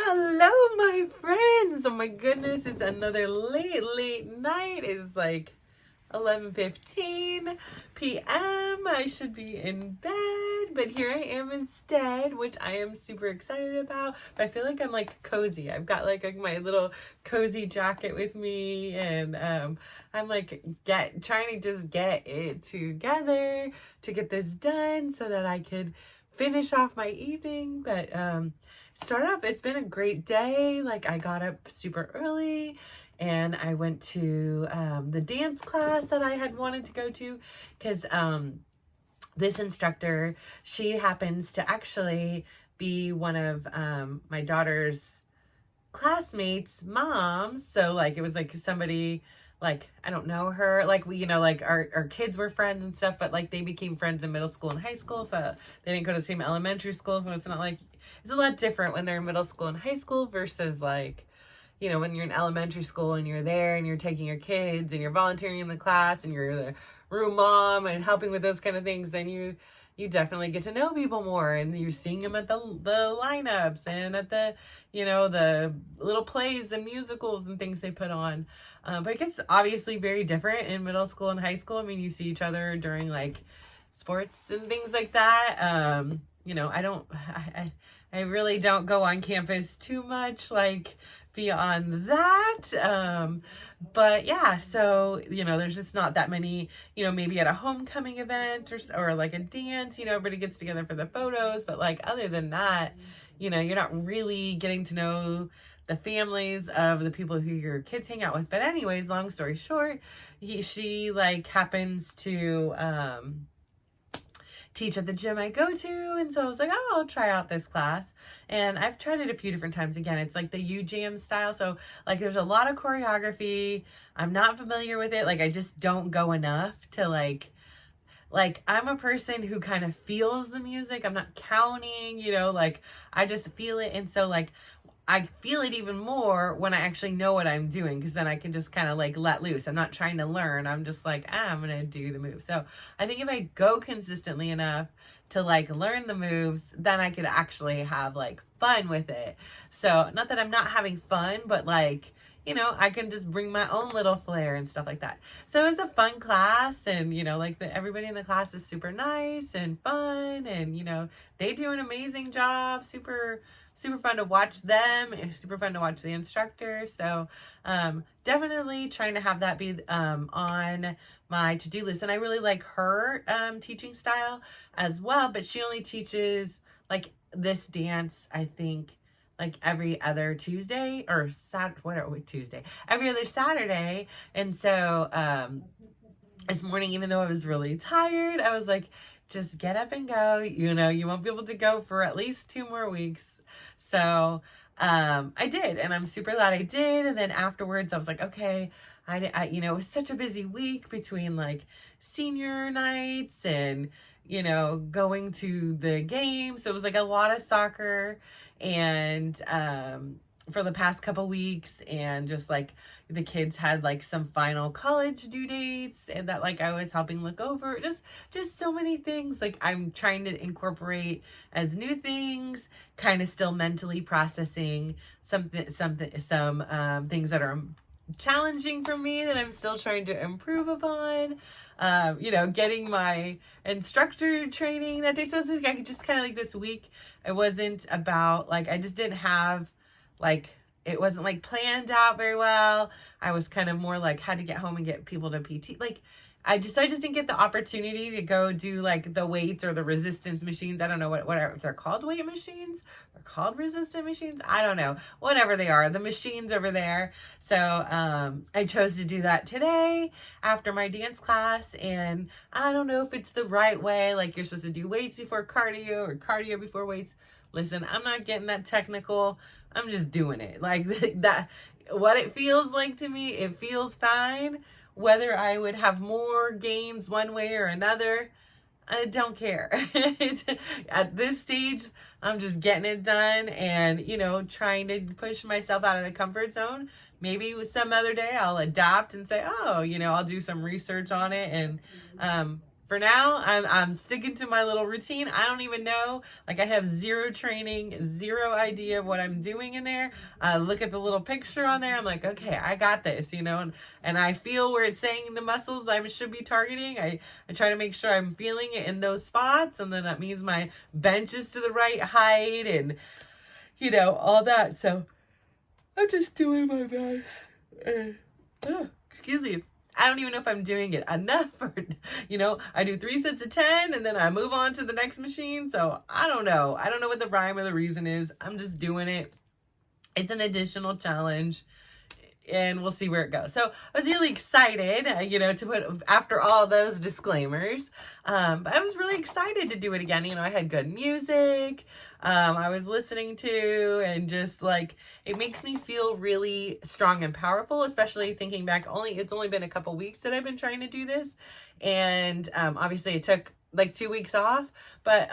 Hello, my friends. Oh my goodness, it's another late night. It's like 11:15 p.m. I should be in bed, but here I am instead, which I am super excited about. But I feel like I'm like cozy. I've got like my little cozy jacket with me, and I'm like trying to just get it together to get this done so that I could finish off my evening. But start off, it's been a great day. Like, I got up super early and I went to the dance class that I had wanted to go to, because this instructor, she happens to actually be one of my daughter's classmates' moms. So like, it was like somebody, like, I don't know her, like, we, like our kids were friends and stuff, but like they became friends in middle school and high school, so they didn't go to the same elementary school. So it's not like, it's a lot different when they're in middle school and high school versus like, when you're in elementary school and you're there and you're taking your kids and you're volunteering in the class and you're the room mom and helping with those kind of things, then you definitely get to know people more, and you're seeing them at the lineups and at the, the little plays and musicals and things they put on. But it gets obviously very different in middle school and high school. I mean, you see each other during like sports and things like that. I really don't go on campus too much, like, beyond that. But yeah, so, there's just not that many, maybe at a homecoming event or like a dance, everybody gets together for the photos. But like, other than that, you're not really getting to know the families of the people who your kids hang out with. But anyways, long story short, she like happens to, teach at the gym I go to, and so I was like, oh, I'll try out this class. And I've tried it a few different times. Again, it's like the U-Jam style, so like there's a lot of choreography. I'm not familiar with it. Like, I just don't go enough to like I'm a person who kind of feels the music. I'm not counting, like I just feel it. And so like I feel it even more when I actually know what I'm doing, because then I can just kind of like let loose. I'm not trying to learn. I'm just like, I'm going to do the move. So I think if I go consistently enough to like learn the moves, then I could actually have like fun with it. So not that I'm not having fun, but like, I can just bring my own little flair and stuff like that. So it was a fun class, and, like everybody in the class is super nice and fun, and, they do an amazing job. Super fun to watch them. It's super fun to watch the instructor. So definitely trying to have that be on my to-do list. And I really like her teaching style as well, but she only teaches like this dance, I think, like every other Tuesday or Tuesday, every other Saturday. And so this morning, even though I was really tired, I was like, just get up and go. You won't be able to go for at least 2 more weeks. So I did, and I'm super glad I did. And then afterwards I was like, okay, I it was such a busy week between like senior nights and, going to the game. So it was like a lot of soccer and for the past couple weeks, and just like the kids had like some final college due dates, and that like I was helping look over, just so many things like I'm trying to incorporate as new things, kind of still mentally processing some things that are challenging for me that I'm still trying to improve upon. Getting my instructor training that day. So it's like, I just kind of like this week, it wasn't about like, I just didn't have like, it wasn't like planned out very well. I was kind of more like had to get home and get people to PT. Like I just didn't get the opportunity to go do like the weights or the resistance machines. I don't know if they're called weight machines or called resistant machines. I don't know, whatever they are, the machines over there. So I chose to do that today after my dance class. And I don't know if it's the right way. Like, you're supposed to do weights before cardio or cardio before weights. Listen, I'm not getting that technical. I'm just doing it like that. What it feels like to me, it feels fine. Whether I would have more gains one way or another, I don't care. At this stage, I'm just getting it done and, trying to push myself out of the comfort zone. Maybe some other day I'll adapt and say, oh, I'll do some research on it and for now, I'm sticking to my little routine. I don't even know. Like, I have zero training, zero idea of what I'm doing in there. Look at the little picture on there. I'm like, okay, I got this, you know, and I feel where it's saying the muscles I should be targeting. I try to make sure I'm feeling it in those spots, and then that means my bench is to the right height and, you know, all that. So I'm just doing my best. Excuse me. I don't even know if I'm doing it enough, or, you know, I do 3 sets of 10 and then I move on to the next machine. So I don't know. I don't know what the rhyme or the reason is. I'm just doing it. It's an additional challenge and we'll see where it goes. So I was really excited, you know, to put, after all those disclaimers, but I was really excited to do it again. You know, I had good music, I was listening to, and just like, it makes me feel really strong and powerful, especially thinking back, it's only been a couple weeks that I've been trying to do this. And, obviously it took like 2 weeks off, but,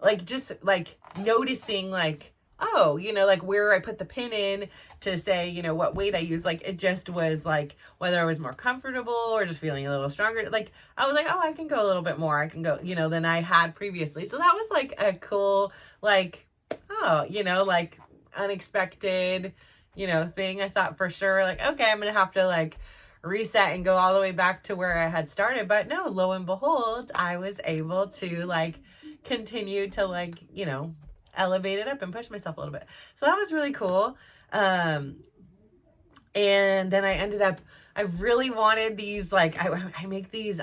like, just like noticing, like, oh, you know, like where I put the pin in to say, you know, what weight I use. Like, it just was like, whether I was more comfortable or just feeling a little stronger. Like, I was like, oh, I can go a little bit more. I can go, you know, than I had previously. So that was like a cool, like, oh, you know, like unexpected, you know, thing. I thought for sure, like, okay, I'm going to have to like reset and go all the way back to where I had started. But no, lo and behold, I was able to like continue to like, you know, elevate it up and push myself a little bit. So that was really cool. And then I ended up, I really wanted these, like, I make these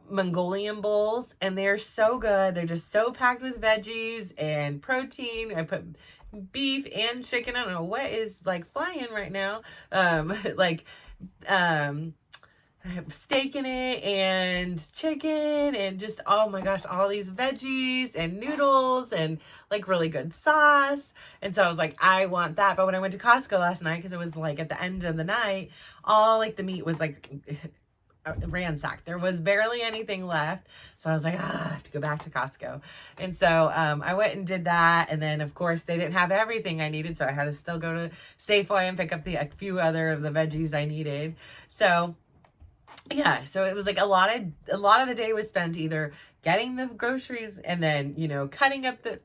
Mongolian bowls, and they're so good. They're just so packed with veggies and protein. I put beef and chicken. I don't know what is like flying right now. I have steak in it and chicken and just, oh my gosh, all these veggies and noodles and like really good sauce. And so I was like, I want that. But when I went to Costco last night, because it was like at the end of the night, all like the meat was like ransacked. There was barely anything left. So I was like, I have to go back to Costco. And so I went and did that. And then of course they didn't have everything I needed. So I had to still go to Safeway and pick up a few other of the veggies I needed. So yeah, so it was like a lot of the day was spent either getting the groceries and then, you know, cutting up the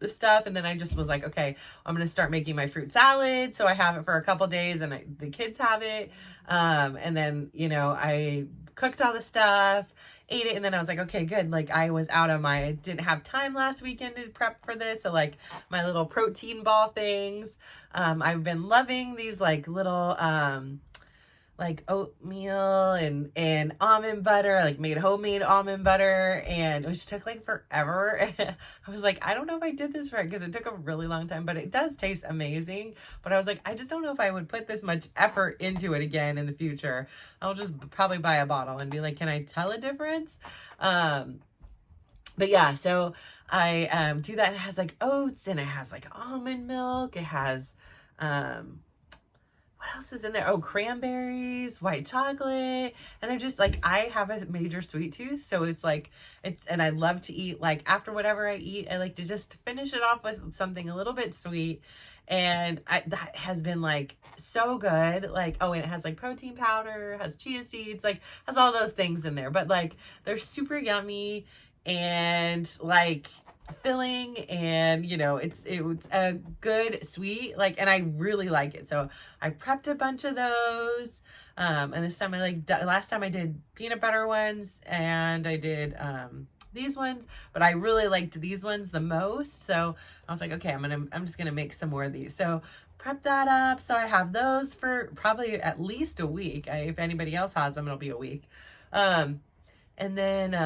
stuff. And then I just was like, okay, I'm going to start making my fruit salad. So I have it for a couple days and the kids have it. And then, you know, I cooked all the stuff, ate it. And then I was like, okay, good. Like I didn't have time last weekend to prep for this. So like my little protein ball things, I've been loving these like little, like oatmeal and almond butter, like made homemade almond butter, and which took like forever. I was like, I don't know if I did this right because it took a really long time, but it does taste amazing. But I was like, I just don't know if I would put this much effort into it again in the future. I'll just probably buy a bottle and be like, can I tell a difference? But yeah, so I do that. It has like oats and it has like almond milk. It has what else is in there? Oh, cranberries, white chocolate. And they're just like, I have a major sweet tooth. So it's like, and I love to eat, like after whatever I eat, I like to just finish it off with something a little bit sweet. And that has been like so good. Like, oh, and it has like protein powder, has chia seeds, like has all those things in there. But like, they're super yummy and like filling, and you know, it's a good sweet, like, and I really like it. So I prepped a bunch of those, and this time last time I did peanut butter ones, and I did these ones, but I really liked these ones the most. So I was like, okay, I'm just gonna make some more of these. So prep that up. So I have those for probably at least a week. If anybody else has them, it'll be a week. And then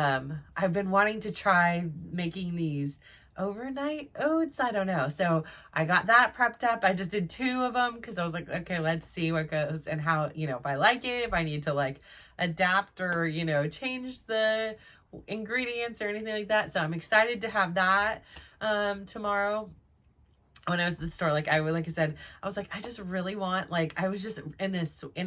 I've been wanting to try making these overnight oats. I don't know. So I got that prepped up. I just did 2 of them because I was like, okay, let's see what goes and how, you know, if I like it, if I need to like adapt or, you know, change the ingredients or anything like that. So I'm excited to have that tomorrow. When I was at the store, like I said, I was like, I just really want, like, I was just and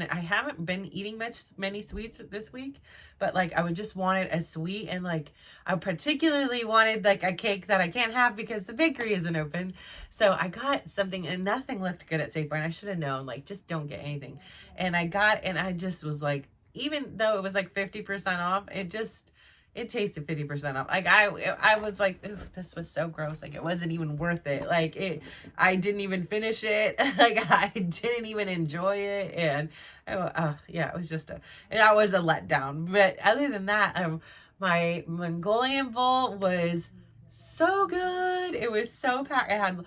I haven't been eating many sweets this week, but like, I would just wanted a sweet, and like, I particularly wanted like a cake that I can't have because the bakery isn't open. So I got something, and nothing looked good at Safeway, and I should have known, like, just don't get anything. And I just was like, even though it was like 50% off, it tasted 50% off. Like I was like, this was so gross. Like it wasn't even worth it. Like I didn't even finish it. Like I didn't even enjoy it. And yeah, it was that was a letdown. But other than that, my Mongolian bowl was so good. It was so packed. It had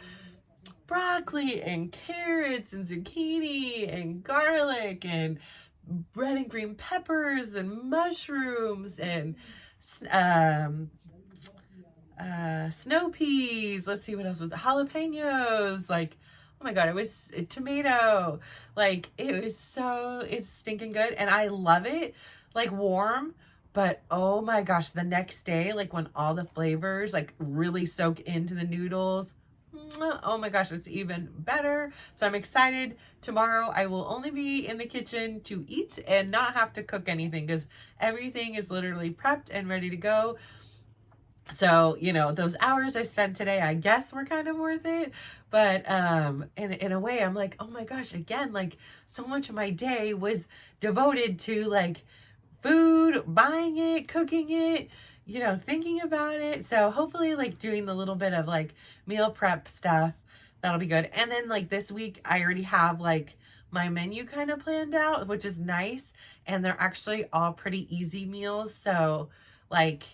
broccoli and carrots and zucchini and garlic and red and green peppers and mushrooms and snow peas. Let's see what else was it? Jalapenos. Like, oh my God, it was a tomato. Like, it's stinking good. And I love it like warm. But oh my gosh, the next day, like when all the flavors like really soak into the noodles, oh my gosh, it's even better. So I'm excited. Tomorrow I will only be in the kitchen to eat and not have to cook anything because everything is literally prepped and ready to go. So, you know, those hours I spent today, I guess were kind of worth it. But in a way, I'm like, oh my gosh, again, like so much of my day was devoted to like food, buying it, cooking it, you know, thinking about it. So hopefully like doing the little bit of like meal prep stuff, that'll be good. And then like this week, I already have like my menu kind of planned out, which is nice. And they're actually all pretty easy meals. So like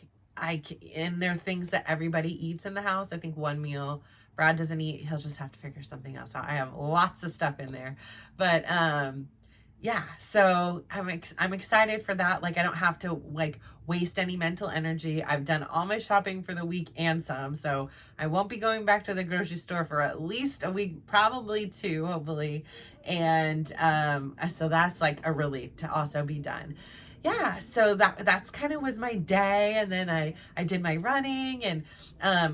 and they're things that everybody eats in the house. I think one meal Brad doesn't eat. He'll just have to figure something else out. I have lots of stuff in there, but yeah, so I'm excited for that. Like I don't have to like waste any mental energy. I've done all my shopping for the week and some, so I won't be going back to the grocery store for at least a week, probably two, hopefully. And so that's like a relief to also be done. Yeah, so that's kind of was my day. And then I did my running, and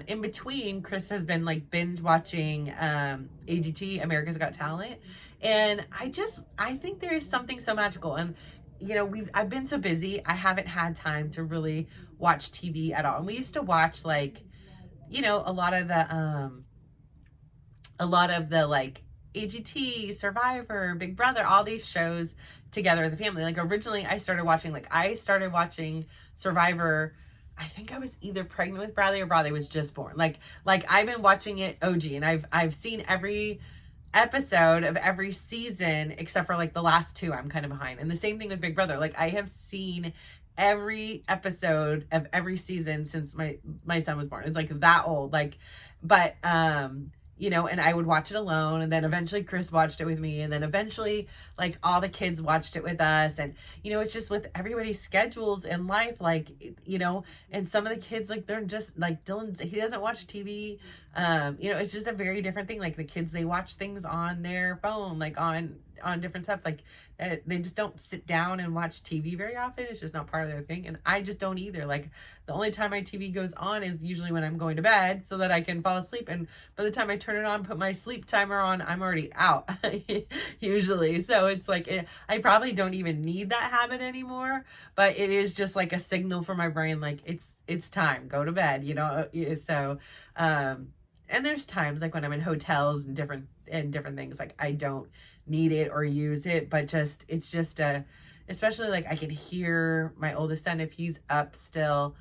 in between Chris has been like binge watching AGT, America's Got Talent. And I think there is something so magical. And, you know, I've been so busy. I haven't had time to really watch TV at all. And we used to watch like, you know, a lot of the like AGT, Survivor, Big Brother, all these shows together as a family. Like originally I started watching Survivor. I think I was either pregnant with Bradley or Bradley was just born. Like I've been watching it OG, and I've seen every episode of every season except for like the last two. I'm kind of behind. And the same thing with Big Brother. Like I have seen every episode of every season since my son was born. It's like that old. Like, but you know, and I would watch it alone, and then eventually Chris watched it with me, and then eventually like all the kids watched it with us. And you know, it's just with everybody's schedules in life, like, you know, and some of the kids, like they're just like Dylan, he doesn't watch TV. You know, it's just a very different thing. Like the kids, they watch things on their phone, like on different stuff. Like they just don't sit down and watch TV very often. It's just not part of their thing. And I just don't either. Like the only time my TV goes on is usually when I'm going to bed so that I can fall asleep. And by the time I turn it on, put my sleep timer on, I'm already out usually. So it's like, I probably don't even need that habit anymore, but it is just like a signal for my brain. Like it's time, go to bed, you know? So, and there's times like when I'm in hotels and different things, like I don't need it or use it, but it's just especially like I can hear my oldest son, if he's up still,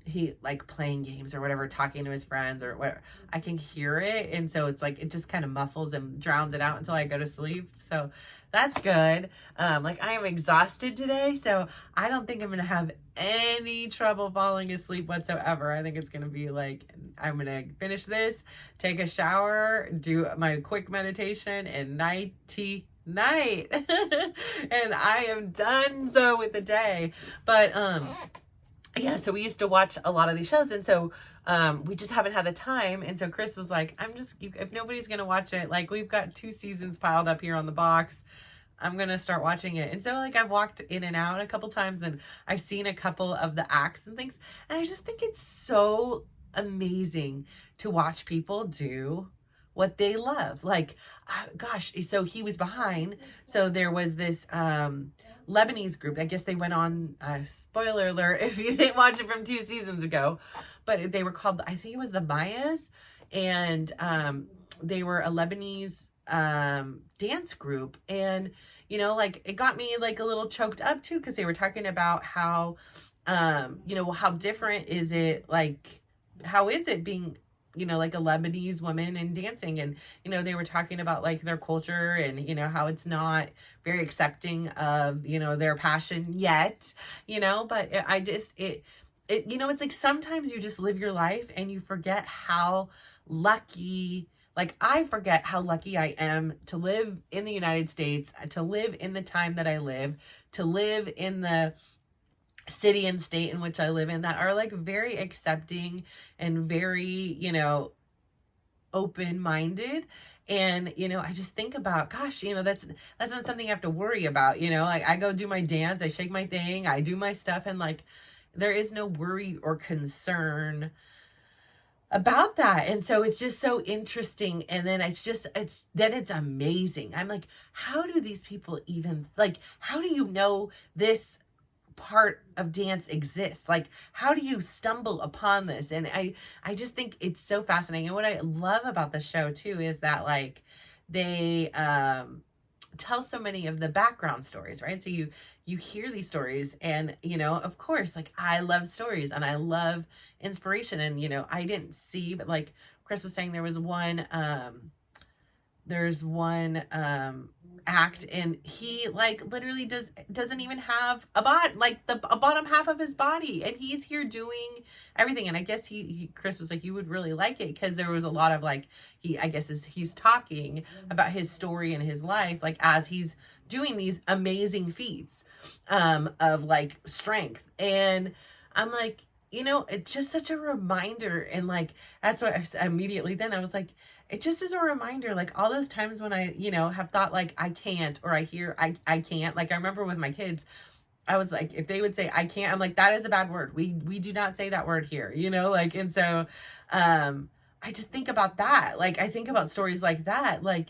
he like playing games or whatever, talking to his friends or whatever, I can hear it. And so it's like, it just kind of muffles and drowns it out until I go to sleep. So that's good. Like I am exhausted today, so I don't think I'm going to have any trouble falling asleep whatsoever. I think it's going to be like, I'm going to finish this, take a shower, do my quick meditation, and nighty night. And I am done so with the day. But yeah, so we used to watch a lot of these shows, and so we just haven't had the time. And so Chris was like, if nobody's gonna watch it, like we've got 2 seasons piled up here on the box, I'm gonna start watching it. And so like I've walked in and out a couple times, and I've seen a couple of the acts and things, and I just think it's so amazing to watch people do what they love. Like, gosh, so he was behind. So there was this Lebanese group. I guess they went on, spoiler alert if you didn't watch it from 2 seasons ago, but they were called, I think it was the Mayas, and they were a Lebanese dance group. And you know, like it got me like a little choked up too, because they were talking about how, you know, how different is it, like, how is it being, you know, like a Lebanese woman and dancing? And, you know, they were talking about like their culture and, you know, how it's not very accepting of, you know, their passion yet, you know, but you know, it's like sometimes you just live your life and you forget how lucky, like I forget how lucky I am to live in the United States, to live in the time that I live, to live in the city and state in which I live in, that are like very accepting and very, you know, open-minded. And, you know, I just think about, gosh, you know, that's not something I have to worry about, you know, like I go do my dance, I shake my thing, I do my stuff, and like there is no worry or concern about that. And so it's just so interesting. And then it's amazing. I'm like, how do these people even, like, how do you know this part of dance exists? Like, how do you stumble upon this? And I just think it's so fascinating. And what I love about the show too is that like they tell so many of the background stories, right? So you hear these stories, and you know, of course, like I love stories and I love inspiration. And you know, I didn't see, but like Chris was saying, there's one act, and he like literally doesn't even have a bottom half of his body, and he's here doing everything. And I guess Chris was like, you would really like it, because there was a lot of like, he's talking about his story and his life, like as he's doing these amazing feats of like strength. And I'm like, you know, it's just such a reminder. And like, that's what immediately then I was like, it just is a reminder, like all those times when I, you know, have thought like I can't, or I hear I can't. Like I remember with my kids, I was like, if they would say I can't, I'm like, that is a bad word. We do not say that word here, you know, like. And so I just think about that. Like I think about stories like that. Like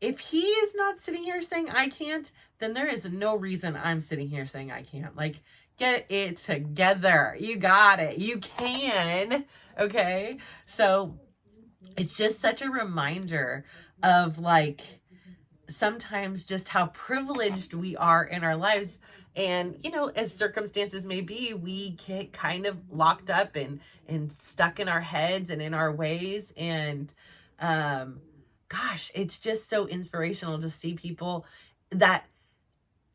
if he is not sitting here saying I can't, then there is no reason I'm sitting here saying I can't. Like, get it together. You got it. You can. Okay. So it's just such a reminder of like sometimes just how privileged we are in our lives. And, you know, as circumstances may be, we get kind of locked up and stuck in our heads and in our ways. And, gosh, it's just so inspirational to see people that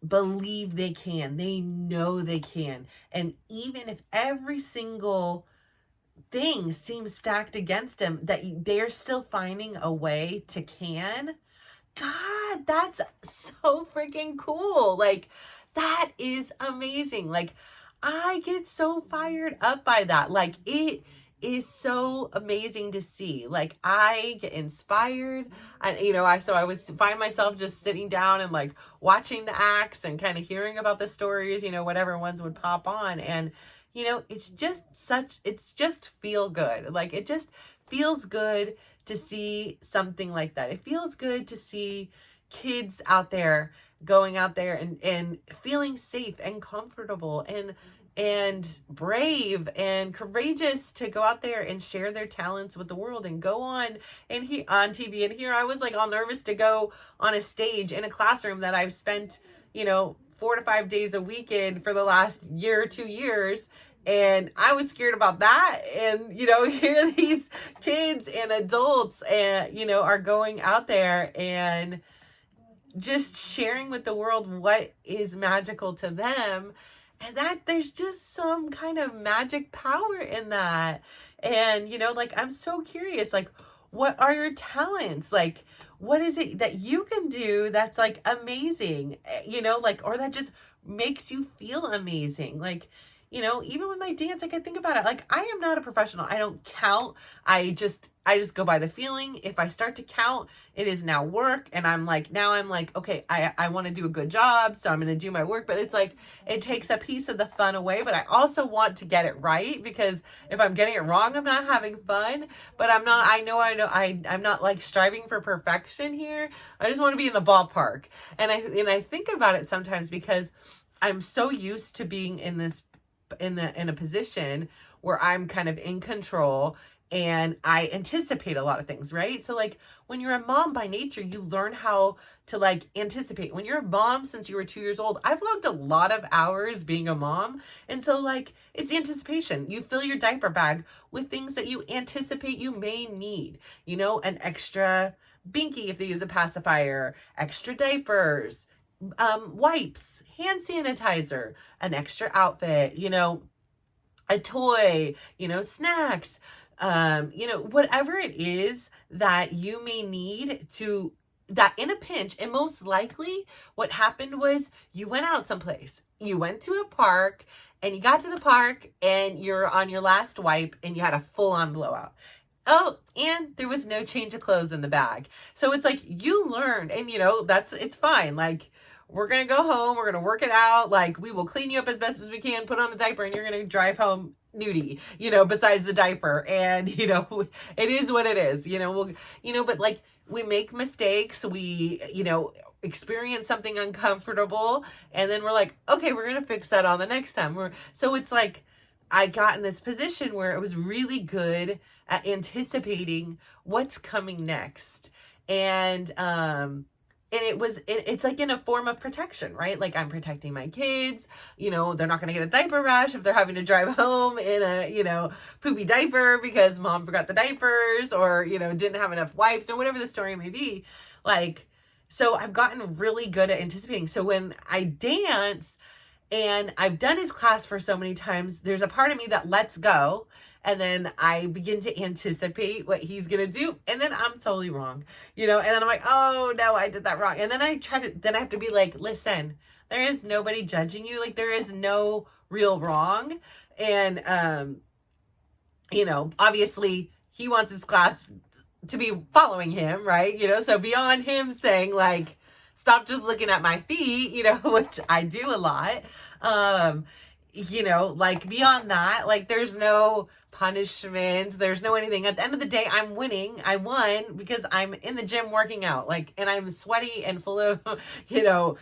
believe they can, they know they can. And even if every single thing seems stacked against them, that they're still finding a way to can. God, that's so freaking cool. Like, that is amazing. Like, I get so fired up by that. Like, it is so amazing to see. Like, I get inspired. You know, I find myself just sitting down and like watching the acts and kind of hearing about the stories, you know, whatever ones would pop on. And you know, it's just feel good. Like, it just feels good to see something like that. It feels good to see kids out there going out there and feeling safe and comfortable and brave and courageous to go out there and share their talents with the world and go on TV. And here I was like all nervous to go on a stage in a classroom that I've spent, you know, 4 to 5 days a week in for the last year or 2 years. And I was scared about that. And, you know, here these kids and adults and, you know, are going out there and just sharing with the world what is magical to them. And that there's just some kind of magic power in that. And, you know, like, I'm so curious, like, what are your talents? Like, what is it that you can do that's like amazing, you know, like, or that just makes you feel amazing? Like, you know, even with my dance, like I think about it, like I am not a professional. I don't count. I just go by the feeling. If I start to count, it is now work. And I'm like, okay, I want to do a good job. So I'm going to do my work, but it's like, it takes a piece of the fun away, but I also want to get it right, because if I'm getting it wrong, I'm not having fun. But I'm not like striving for perfection here. I just want to be in the ballpark. And I think about it sometimes because I'm so used to being in a position where I'm kind of in control and I anticipate a lot of things, right? So like when you're a mom by nature, you learn how to like anticipate. When you're a mom since you were 2 years old, I've logged a lot of hours being a mom. And so like it's anticipation. You fill your diaper bag with things that you anticipate you may need, you know, an extra binky if they use a pacifier, extra diapers, wipes, hand sanitizer, an extra outfit, you know, a toy, you know, snacks, you know, whatever it is that you may need to, that in a pinch. And most likely what happened was you went out someplace, you went to a park, and you got to the park and you're on your last wipe and you had a full on blowout. Oh, and there was no change of clothes in the bag. So it's like you learned, and you know, it's fine. Like, we're going to go home, we're going to work it out. Like, we will clean you up as best as we can, put on the diaper, and you're going to drive home nudie, you know, besides the diaper. And, you know, it is what it is, you know, but like we make mistakes, we, you know, experience something uncomfortable, and then we're like, okay, we're going to fix that on the next time. So it's like, I got in this position where it was really good at anticipating what's coming next. And it's like in a form of protection, right? Like I'm protecting my kids, you know, they're not going to get a diaper rash if they're having to drive home in a, you know, poopy diaper because mom forgot the diapers or, you know, didn't have enough wipes or whatever the story may be. Like, so I've gotten really good at anticipating. So when I dance, and I've done his class for so many times, there's a part of me that lets go. And then I begin to anticipate what he's going to do. And then I'm totally wrong, you know, and then I'm like, oh no, I did that wrong. And then I have to be like, listen, there is nobody judging you. Like there is no real wrong. And, you know, obviously he wants his class to be following him, right? You know, so beyond him saying like, stop just looking at my feet, you know, which I do a lot. You know, like beyond that, like there's no punishment. There's no anything. At the end of the day, I'm winning. I won because I'm in the gym working out, like, and I'm sweaty and full of, you know,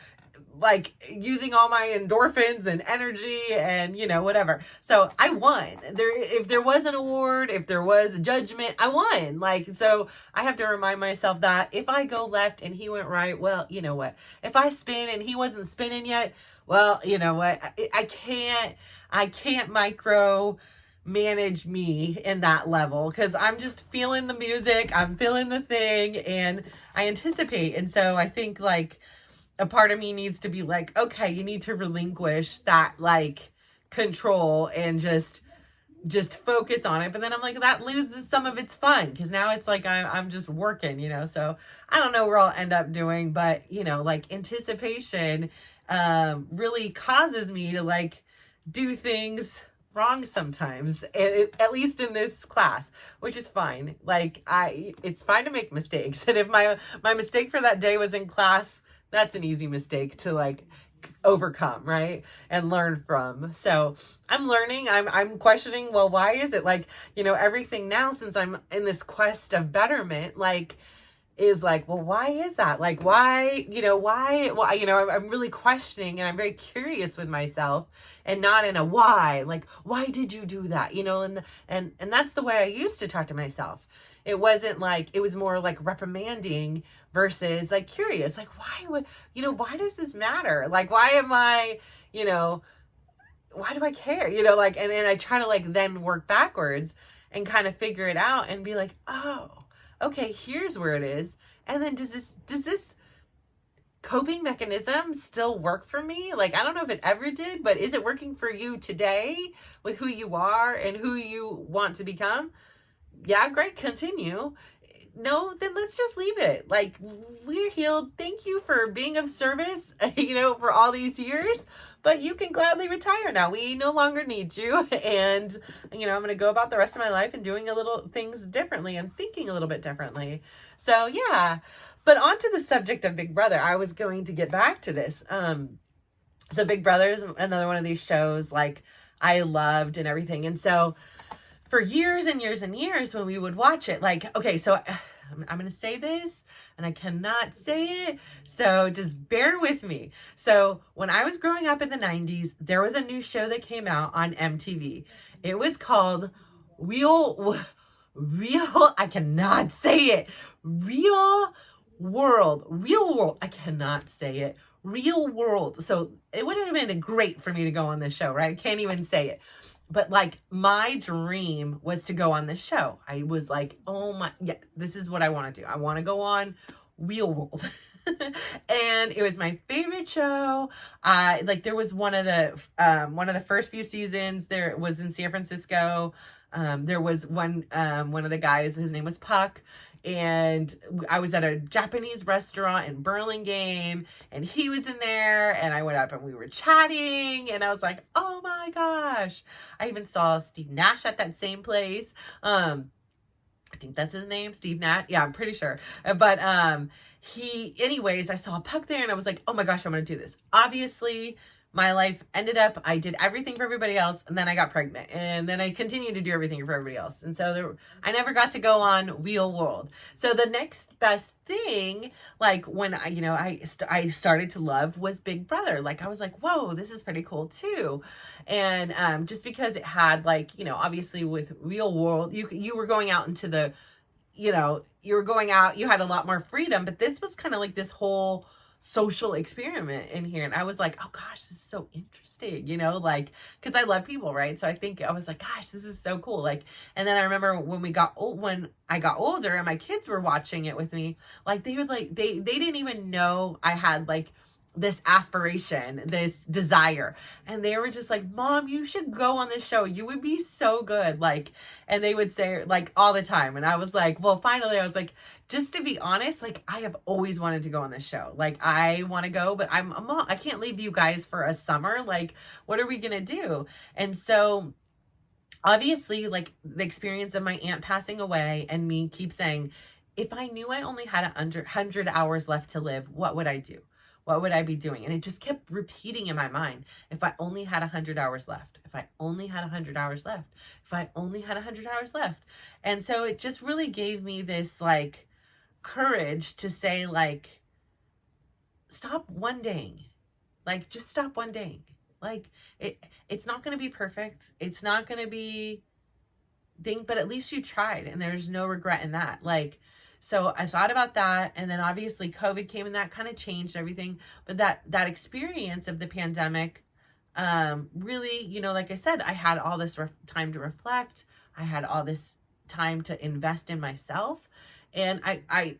like using all my endorphins and energy and, you know, whatever. So I won. If there was an award, if there was a judgment, I won. Like, so I have to remind myself that if I go left and he went right, well, you know what? If I spin and he wasn't spinning yet, well, you know what? I can't micro manage me in that level because I'm just feeling the music. I'm feeling the thing and I anticipate. And so I think like, a part of me needs to be like, okay, you need to relinquish that like control and just focus on it. But then I'm like, that loses some of its fun because now it's like I'm just working, you know. So I don't know where I'll end up doing, but you know, like anticipation really causes me to like do things wrong sometimes, at least in this class, which is fine. Like it's fine to make mistakes, and if my mistake for that day was in class, that's an easy mistake to like overcome, right? And learn from. So I'm learning, I'm questioning, well, why is it like, you know, everything now since I'm in this quest of betterment, like is like, well, why is that? Like, why, you know, why, you know, I'm really questioning and I'm very curious with myself and not in a why, like, why did you do that? You know, and that's the way I used to talk to myself. It wasn't like, it was more like reprimanding versus like curious, like why does this matter? Like, why am I, you know, why do I care? You know, like, and I try to like then work backwards and kind of figure it out and be like, oh, okay, here's where it is. And then does this coping mechanism still work for me? Like, I don't know if it ever did, but is it working for you today with who you are and who you want to become? Yeah, great, continue. No, then let's just leave it. Like, we're healed. Thank you for being of service, you know, for all these years, but you can gladly retire now. We no longer need you. And, you know, I'm going to go about the rest of my life and doing a little things differently and thinking a little bit differently. So yeah, but on to the subject of Big Brother, I was going to get back to this. So Big Brother is another one of these shows like I loved and everything. And so for years and years and years when we would watch it, like, okay, so I'm going to say this and I cannot say it, so just bear with me. So when I was growing up in the 90s, there was a new show that came out on MTV. It was called Real I cannot say it. Real world. I cannot say it. Real world. So it would have been great for me to go on this show, right? I can't even say it. But like my dream was to go on this show. I was like, oh my, yeah, this is what I want to do. I want to go on Real World. And it was my favorite show. Like there was one of the first few seasons there was in San Francisco. There was one of the guys, his name was Puck, and I was at a Japanese restaurant in Burlingame, and he was in there, and I went up and we were chatting, and I was like, oh my gosh. I even saw Steve Nash at that same place. I think that's his name, Steve Nash. Yeah, I'm pretty sure. But anyways, I saw Puck there, and I was like, oh my gosh, I'm going to do this. Obviously, my life ended up, I did everything for everybody else, and then I got pregnant, and then I continued to do everything for everybody else. And so I never got to go on Real World. So the next best thing, like when I started to love was Big Brother. Like I was like, whoa, this is pretty cool too. And just because it had like, obviously with Real World, you were going out into the, you were going out, you had a lot more freedom, but this was kind of like this whole social experiment in here. And I was like, oh gosh, this is so interesting, like, cause I love people, right? So I was like, gosh, this is so cool. Like, and then I remember when I got older and my kids were watching it with me, like they would like, they didn't even know I had like this aspiration, this desire. And they were just like, Mom, you should go on this show. You would be so good. Like, and they would say like all the time. And I was like, well, finally I was like, just to be honest, like I have always wanted to go on this show. Like I want to go, but I'm a mom. I can't leave you guys for a summer. Like, what are we going to do? And so obviously like the experience of my aunt passing away and me keep saying, if I knew I only had 100 hours left to live, what would I do? What would I be doing? And it just kept repeating in my mind. If I only had 100 hours left, if I only had 100 hours left, if I only had 100 hours left. And so it just really gave me this like courage to say like, stop one daying. Like just stop one daying. Like it's not going to be perfect. It's not going to be but at least you tried and there's no regret in that. Like, so I thought about that, and then obviously COVID came and that kind of changed everything. But that experience of the pandemic really, like I said, I had all this time to reflect. I had all this time to invest in myself, and I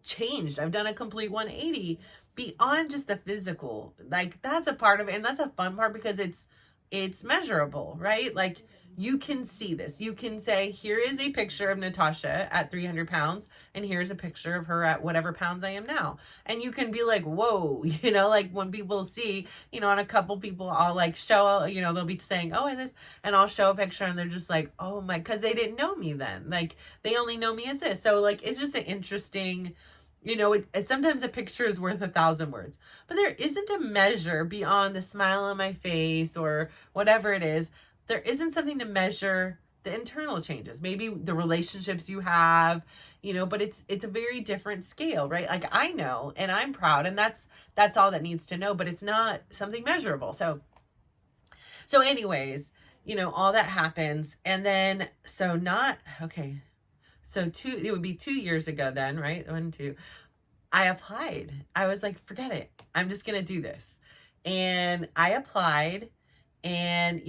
changed. I've done a complete 180 beyond just the physical. Like that's a part of it, and that's a fun part because it's measurable, right? Like you can see this. You can say, here is a picture of Natasha at 300 pounds, and here's a picture of her at whatever pounds I am now. And you can be like, whoa, like when people see, on a couple people, I'll like show, they'll be saying, oh, and this, and I'll show a picture and they're just like, oh my, because they didn't know me then. Like they only know me as this. So like, it's just an interesting, sometimes a picture is worth 1,000 words, but there isn't a measure beyond the smile on my face or whatever it is. There isn't something to measure the internal changes, maybe the relationships you have, but it's a very different scale, right? Like I know, and I'm proud, and that's all that needs to know, but it's not something measurable. So anyways, all that happens. And then, it would be 2 years ago then, right? 1, 2, I applied. I was like, forget it. I'm just going to do this. And I applied. And,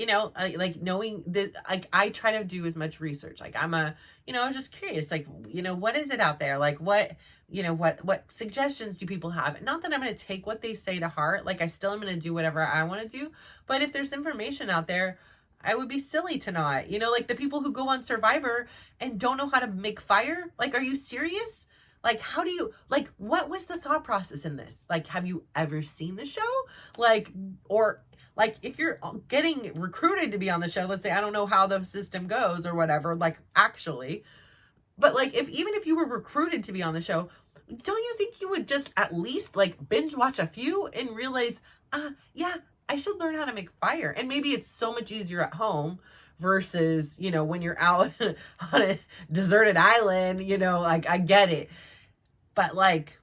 like knowing that, like, I try to do as much research. Like I was just curious, like, what is it out there? Like what suggestions do people have? Not that I'm going to take what they say to heart. Like I still am going to do whatever I want to do. But if there's information out there, I would be silly to not, like the people who go on Survivor and don't know how to make fire. Like, are you serious? Like, how do you, like, what was the thought process in this? Like, have you ever seen the show? Like, or like, if you're getting recruited to be on the show, let's say, I don't know how the system goes or whatever, like, actually, but like, even if you were recruited to be on the show, don't you think you would just at least like binge watch a few and realize, yeah, I should learn how to make fire. And maybe it's so much easier at home versus, when you're out on a deserted island, like I get it. But like,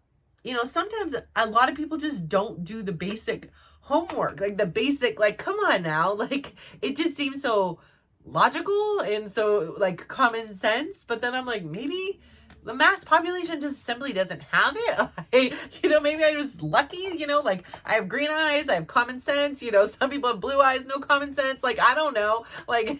sometimes a lot of people just don't do the basic homework, like the basic, like, come on now. Like, it just seems so logical and so like common sense. But then I'm like, maybe the mass population just simply doesn't have it. Maybe I'm just lucky, like I have green eyes, I have common sense, some people have blue eyes, no common sense. Like, I don't know, like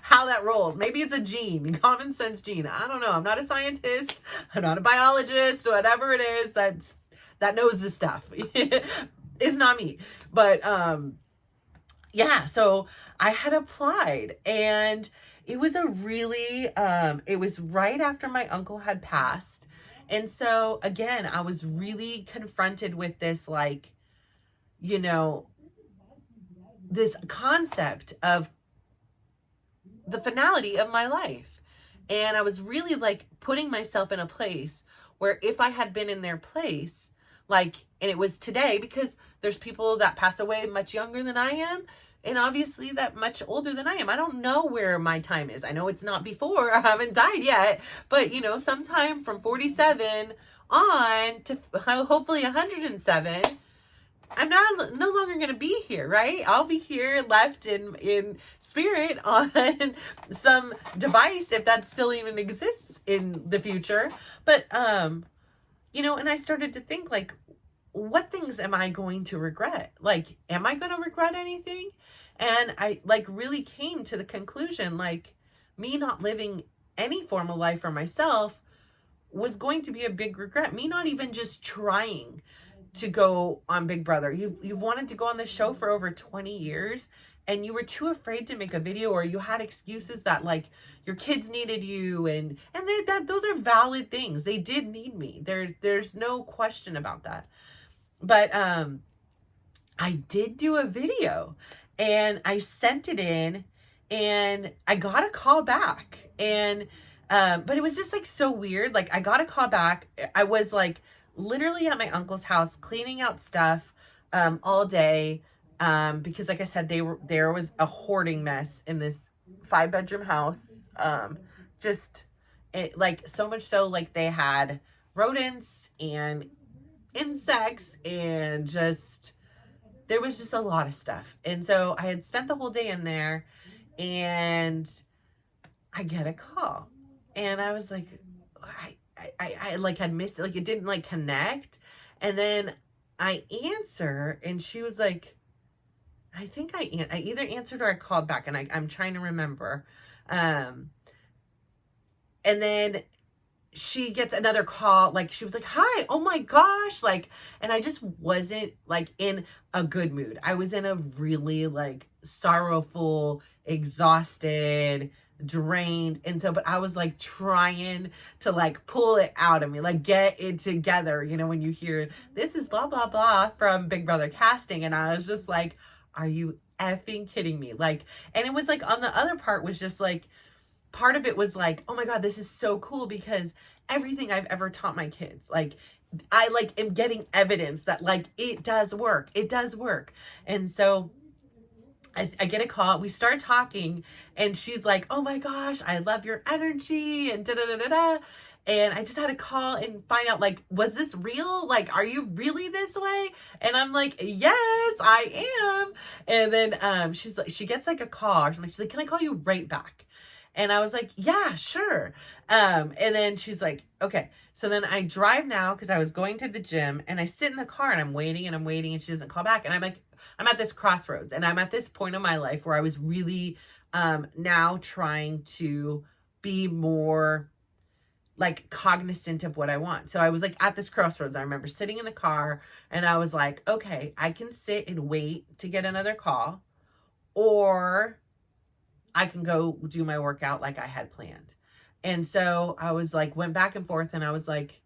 how that rolls. Maybe it's a gene, common sense gene. I don't know. I'm not a scientist. I'm not a biologist, whatever it is that knows this stuff. It's not me. But, yeah, so I had applied, and it was it was right after my uncle had passed. And so again, I was really confronted with this, like, this concept of the finality of my life. And I was really like putting myself in a place where if I had been in their place, like, and it was today, because there's people that pass away much younger than I am, and obviously that much older than I am. I don't know where my time is. I know it's not before. I haven't died yet, but sometime from 47 on to hopefully 107, I'm no longer going to be here, right? I'll be here left in spirit on some device, if that still even exists in the future. But, and I started to think, like, what things am I going to regret? Like, am I going to regret anything? And I like really came to the conclusion, like, me not living any form of life for myself was going to be a big regret. Me not even just trying to go on Big Brother. You've wanted to go on this show for over 20 years, and you were too afraid to make a video, or you had excuses that like your kids needed you, and those are valid things. They did need me. There's no question about that. But I did do a video, and I sent it in, and I got a call back. And but it was just like so weird. Like, I got a call back. I was like literally at my uncle's house cleaning out stuff all day, because like I said, there was a hoarding mess in this 5-bedroom house. Like so much so, like they had rodents and insects, and just there was just a lot of stuff. And so I had spent the whole day in there, and I get a call, and I was like, I like had missed it. Like, it didn't like connect. And then I answer, and she was like, I think I either answered or I called back, and I'm trying to remember. And then she gets another call. Like, she was like, hi, oh my gosh. Like, and I just wasn't like in a good mood. I was in a really like sorrowful, exhausted, drained. And so, but I was like trying to like pull it out of me, like get it together. When you hear this is blah, blah, blah from Big Brother casting. And I was just like, are you effing kidding me? Like, and it was like on the other part was just like, part of it was like, oh my God, this is so cool, because everything I've ever taught my kids, like, I like am getting evidence that like it does work. It does work. And so I get a call. We start talking, and she's like, oh my gosh, I love your energy, and da da da da da. And I just had to call and find out, like, was this real? Like, are you really this way? And I'm like, yes, I am. And then she's like, she gets like a call or something. She's like, can I call you right back? And I was like, yeah, sure. And then she's like, okay. So then I drive now, because I was going to the gym, and I sit in the car, and I'm waiting, and she doesn't call back. And I'm like, I'm at this crossroads, and I'm at this point in my life where I was really now trying to be more like cognizant of what I want. So I was like at this crossroads. I remember sitting in the car, and I was like, okay, I can sit and wait to get another call, or I can go do my workout like I had planned. And so I was like, went back and forth, and I was like,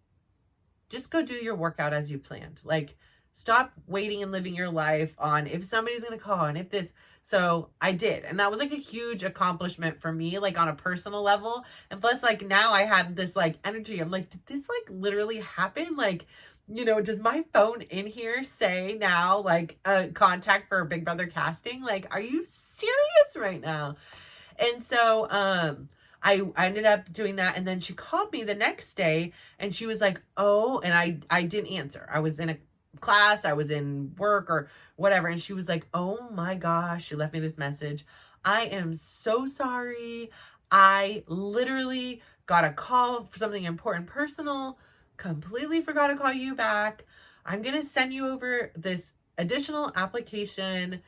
just go do your workout as you planned. Like, stop waiting and living your life on if somebody's going to call and if this. So I did. And that was like a huge accomplishment for me, like on a personal level. And plus, like, now I had this like energy. I'm like, did this like literally happen? Like, does my phone in here say now like a contact for Big Brother casting? Like, are you serious right now? And so I ended up doing that. And then she called me the next day, and she was like, oh, and I didn't answer. I was in a class, I was in work or whatever. And she was like, oh my gosh, she left me this message. I am so sorry. I literally got a call for something important personal, completely forgot to call you back. I'm going to send you over this additional application.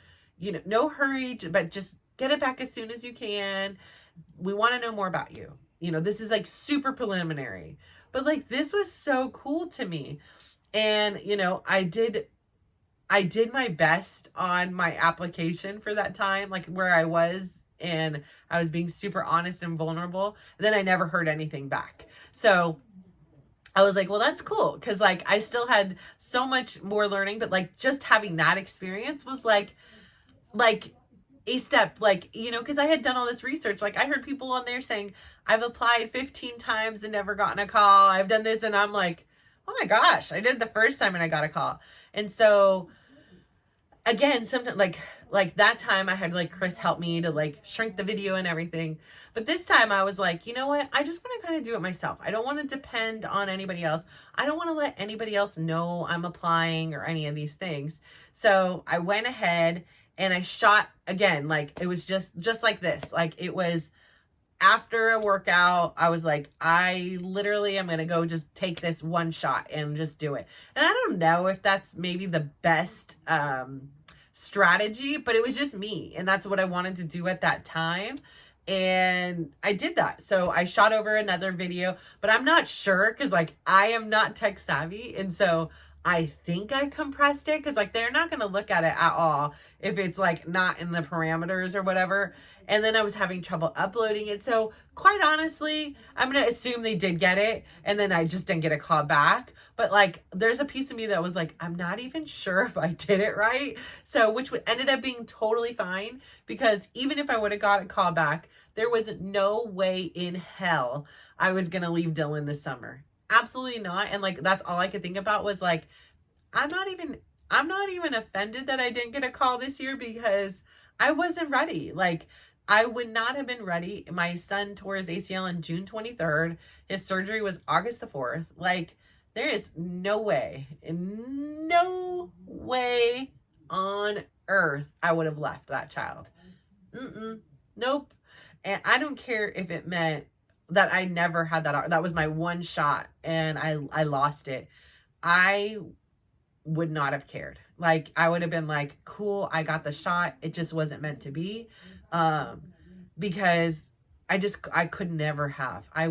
No hurry, but just get it back as soon as you can. We want to know more about you. This is like super preliminary, but like this was so cool to me. And, I did my best on my application for that time, like where I was, and I was being super honest and vulnerable. And then I never heard anything back. So I was like, well, that's cool. Cause like I still had so much more learning, but like just having that experience was like a step, like, cause I had done all this research. Like I heard people on there saying, I've applied 15 times and never gotten a call. I've done this. And I'm like, oh my gosh, I did the first time and I got a call. And so again, sometimes like that time I had like Chris help me to like shrink the video and everything. But this time I was like, you know what? I just want to kind of do it myself. I don't want to depend on anybody else. I don't want to let anybody else know I'm applying or any of these things. So I went ahead and I shot again. Like it was just like this. Like it was after a workout, I was like, I literally am going to go just take this one shot and just do it. And I don't know if that's maybe the best strategy, but it was just me. And that's what I wanted to do at that time. And I did that. So I shot over another video, but I'm not sure because like I am not tech savvy. And so I think I compressed it because like they're not going to look at it at all if it's like not in the parameters or whatever. And then I was having trouble uploading it. So quite honestly, I'm going to assume they did get it. And then I just didn't get a call back. But like, there's a piece of me that was like, I'm not even sure if I did it right. So, which ended up being totally fine because even if I would have got a call back, there was no way in hell I was going to leave Dylan this summer. Absolutely not. And like, that's all I could think about was like, I'm not even offended that I didn't get a call this year because I wasn't ready. Like, I would not have been ready. My son tore his ACL on June 23rd. His surgery was August the 4th. Like, there is no way on earth I would have left that child. Nope. And I don't care if it meant that I never had that was my one shot and I lost it. I would not have cared. Like, I would have been like, cool, I got the shot. It just wasn't meant to be. Because I could never have. I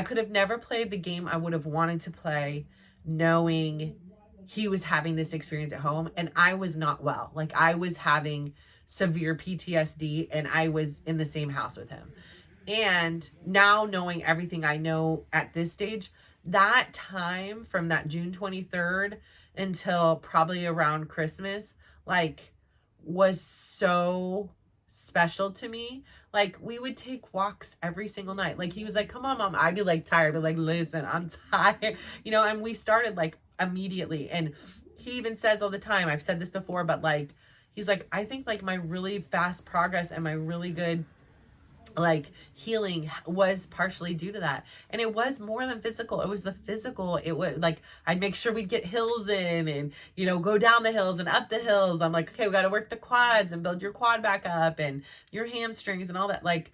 could have never played the game I would have wanted to play knowing he was having this experience at home and I was not well. Like I was having severe PTSD and I was in the same house with him. And now knowing everything I know at this stage, that time from that June 23rd until probably around Christmas, like was so special to me. Like we would take walks every single night. Like he was like, come on, mom. I'd be like tired, but like, listen, I'm tired, and we started like immediately. And he even says all the time, I've said this before, but like, he's like, I think like my really fast progress and my really good like healing was partially due to that. And it was more than physical. It was the physical. It was like, I'd make sure we'd get hills in and, go down the hills and up the hills. I'm like, okay, we got to work the quads and build your quad back up and your hamstrings and all that. Like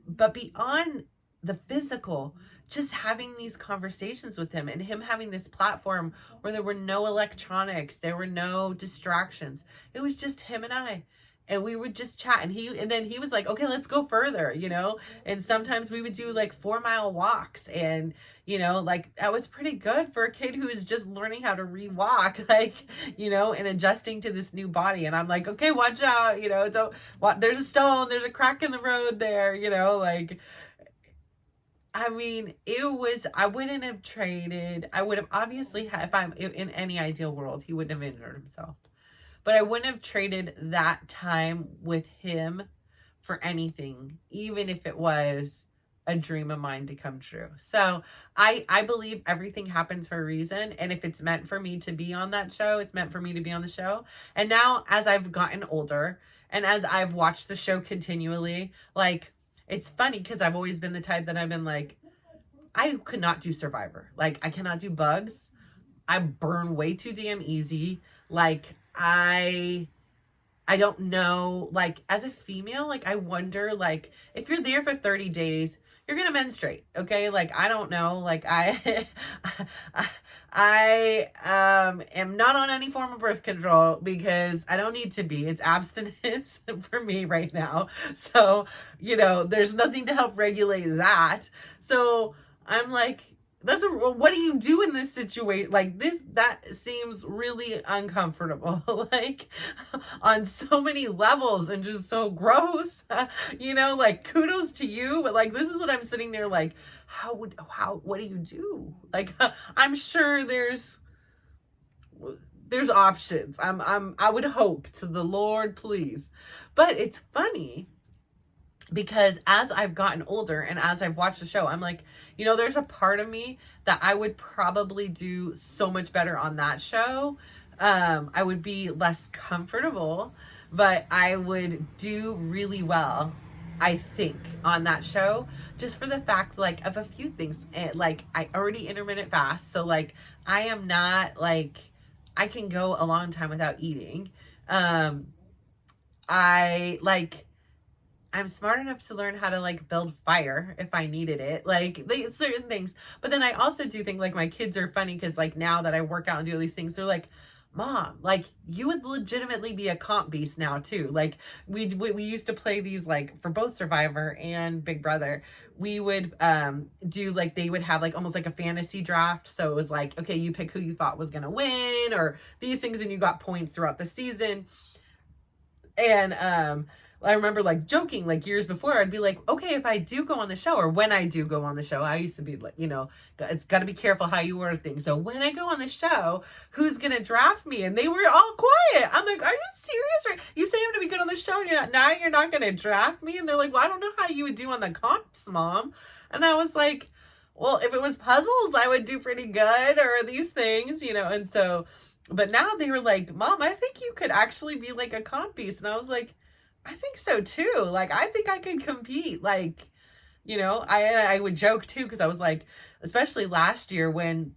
but beyond the physical, just having these conversations with him and him having this platform where there were no electronics, there were no distractions. It was just him and I. And we would just chat and then he was like, okay, let's go further, and sometimes we would do like 4-mile walks and, like that was pretty good for a kid who is just learning how to re-walk, like, and adjusting to this new body. And I'm like, okay, watch out, there's a stone, there's a crack in the road there, like, I mean, I wouldn't have traded. I would have obviously if I'm in any ideal world, he wouldn't have injured himself. But I wouldn't have traded that time with him for anything, even if it was a dream of mine to come true. So I believe everything happens for a reason. And if it's meant for me to be on that show, it's meant for me to be on the show. And now as I've gotten older and as I've watched the show continually, like it's funny because I've always been the type that I've been like, I could not do Survivor. Like I cannot do bugs. I burn way too damn easy. Like I I don't know, like, as a female, like, I wonder, like, if you're there for 30 days, you're gonna menstruate, okay? Like, I don't know, like, I am not on any form of birth control because I don't need to be. It's abstinence for me right now. So, there's nothing to help regulate that. So I'm like, what do you do in this situation? Like that seems really uncomfortable, like on so many levels and just so gross, like kudos to you. But like, this is what I'm sitting there like, what do you do? Like, I'm sure there's options. I would hope to the Lord, please. But it's funny because as I've gotten older and as I've watched the show, I'm like, there's a part of me that I would probably do so much better on that show. I would be less comfortable, but I would do really well, I think, on that show, just for the fact, like, of a few things. Like, I already intermittent fast, so like, I am not like, I can go a long time without eating. I'm smart enough to learn how to like build fire if I needed it, like certain things. But then I also do think like my kids are funny because like now that I work out and do all these things, they're like, Mom, like you would legitimately be a comp beast now too. Like we used to play these, like for both Survivor and Big Brother, we would do like, they would have like almost like a fantasy draft. So it was like, okay, you pick who you thought was gonna win or these things, and you got points throughout the season. And I remember like joking like years before, I'd be like, okay, if I do go on the show, or when I do go on the show, I used to be like, it's got to be careful how you word things. So when I go on the show, who's going to draft me? And they were all quiet. I'm like, are you serious? You say I'm going to be good on the show and you're not going to draft me? And they're like, well, I don't know how you would do on the comps, Mom. And I was like, well, if it was puzzles, I would do pretty good, or these things, and so, but now they were like, Mom, I think you could actually be like a comp beast. And I was like, I think so too. Like, I think I could compete. Like, I would joke too, because I was like, especially last year when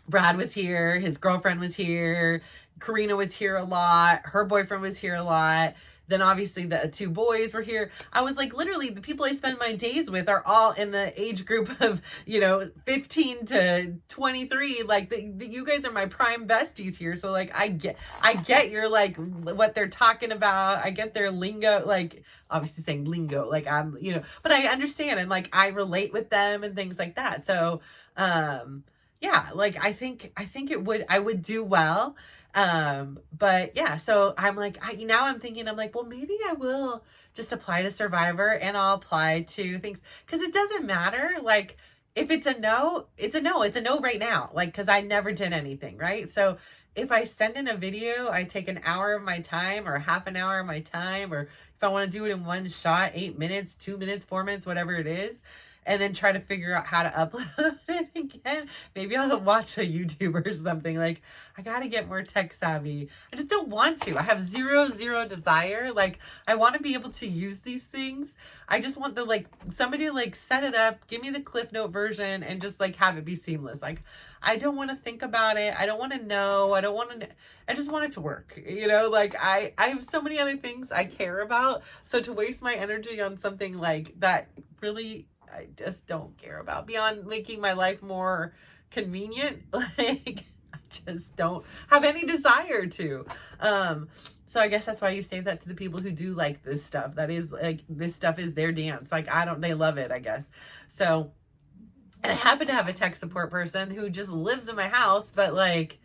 Brad was here, his girlfriend was here, Karina was here a lot, her boyfriend was here a lot. Then obviously the two boys were here. I was like, literally the people I spend my days with are all in the age group of, 15 to 23. Like you guys are my prime besties here. So like, I get your, like what they're talking about. I get their lingo, like obviously saying lingo, like I'm, but I understand. And like, I relate with them and things like that. So, yeah, like I think I would do well. But yeah, so I'm like, now I'm thinking, I'm like, well, maybe I will just apply to Survivor and I'll apply to things, because it doesn't matter. Like if it's a no, it's a no. It's a no right now. Like, because I never did anything, right? So if I send in a video, I take an hour of my time or half an hour of my time, or if I want to do it in one shot, 8 minutes, 2 minutes, 4 minutes, whatever it is, and then try to figure out how to upload it again. Maybe I'll watch a YouTube or something. Like, I gotta get more tech savvy. I just don't want to. I have zero desire. Like, I want to be able to use these things. I just want somebody to like set it up, give me the Cliff Note version, and just like have it be seamless. Like, I don't want to think about it. I don't want to know. I just want it to work. Like I have so many other things I care about. So to waste my energy on something like that, really, I just don't care about, beyond making my life more convenient. Like, I just don't have any desire to. So I guess that's why you say that to the people who do like this stuff. That is like, this stuff is their dance. Like, they love it, I guess. So, and I happen to have a tech support person who just lives in my house, but like,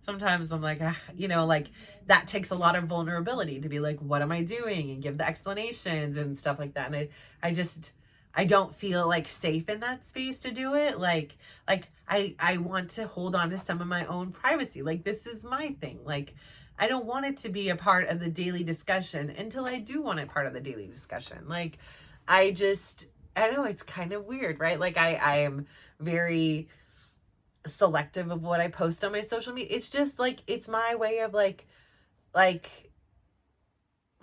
sometimes I'm like, like that takes a lot of vulnerability to be like, what am I doing? And give the explanations and stuff like that. And I don't feel like safe in that space to do it. Like I want to hold on to some of my own privacy. Like, this is my thing. Like, I don't want it to be a part of the daily discussion until I do want it part of the daily discussion. Like, I don't know, it's kind of weird, right? Like I am very selective of what I post on my social media. It's just like, it's my way of like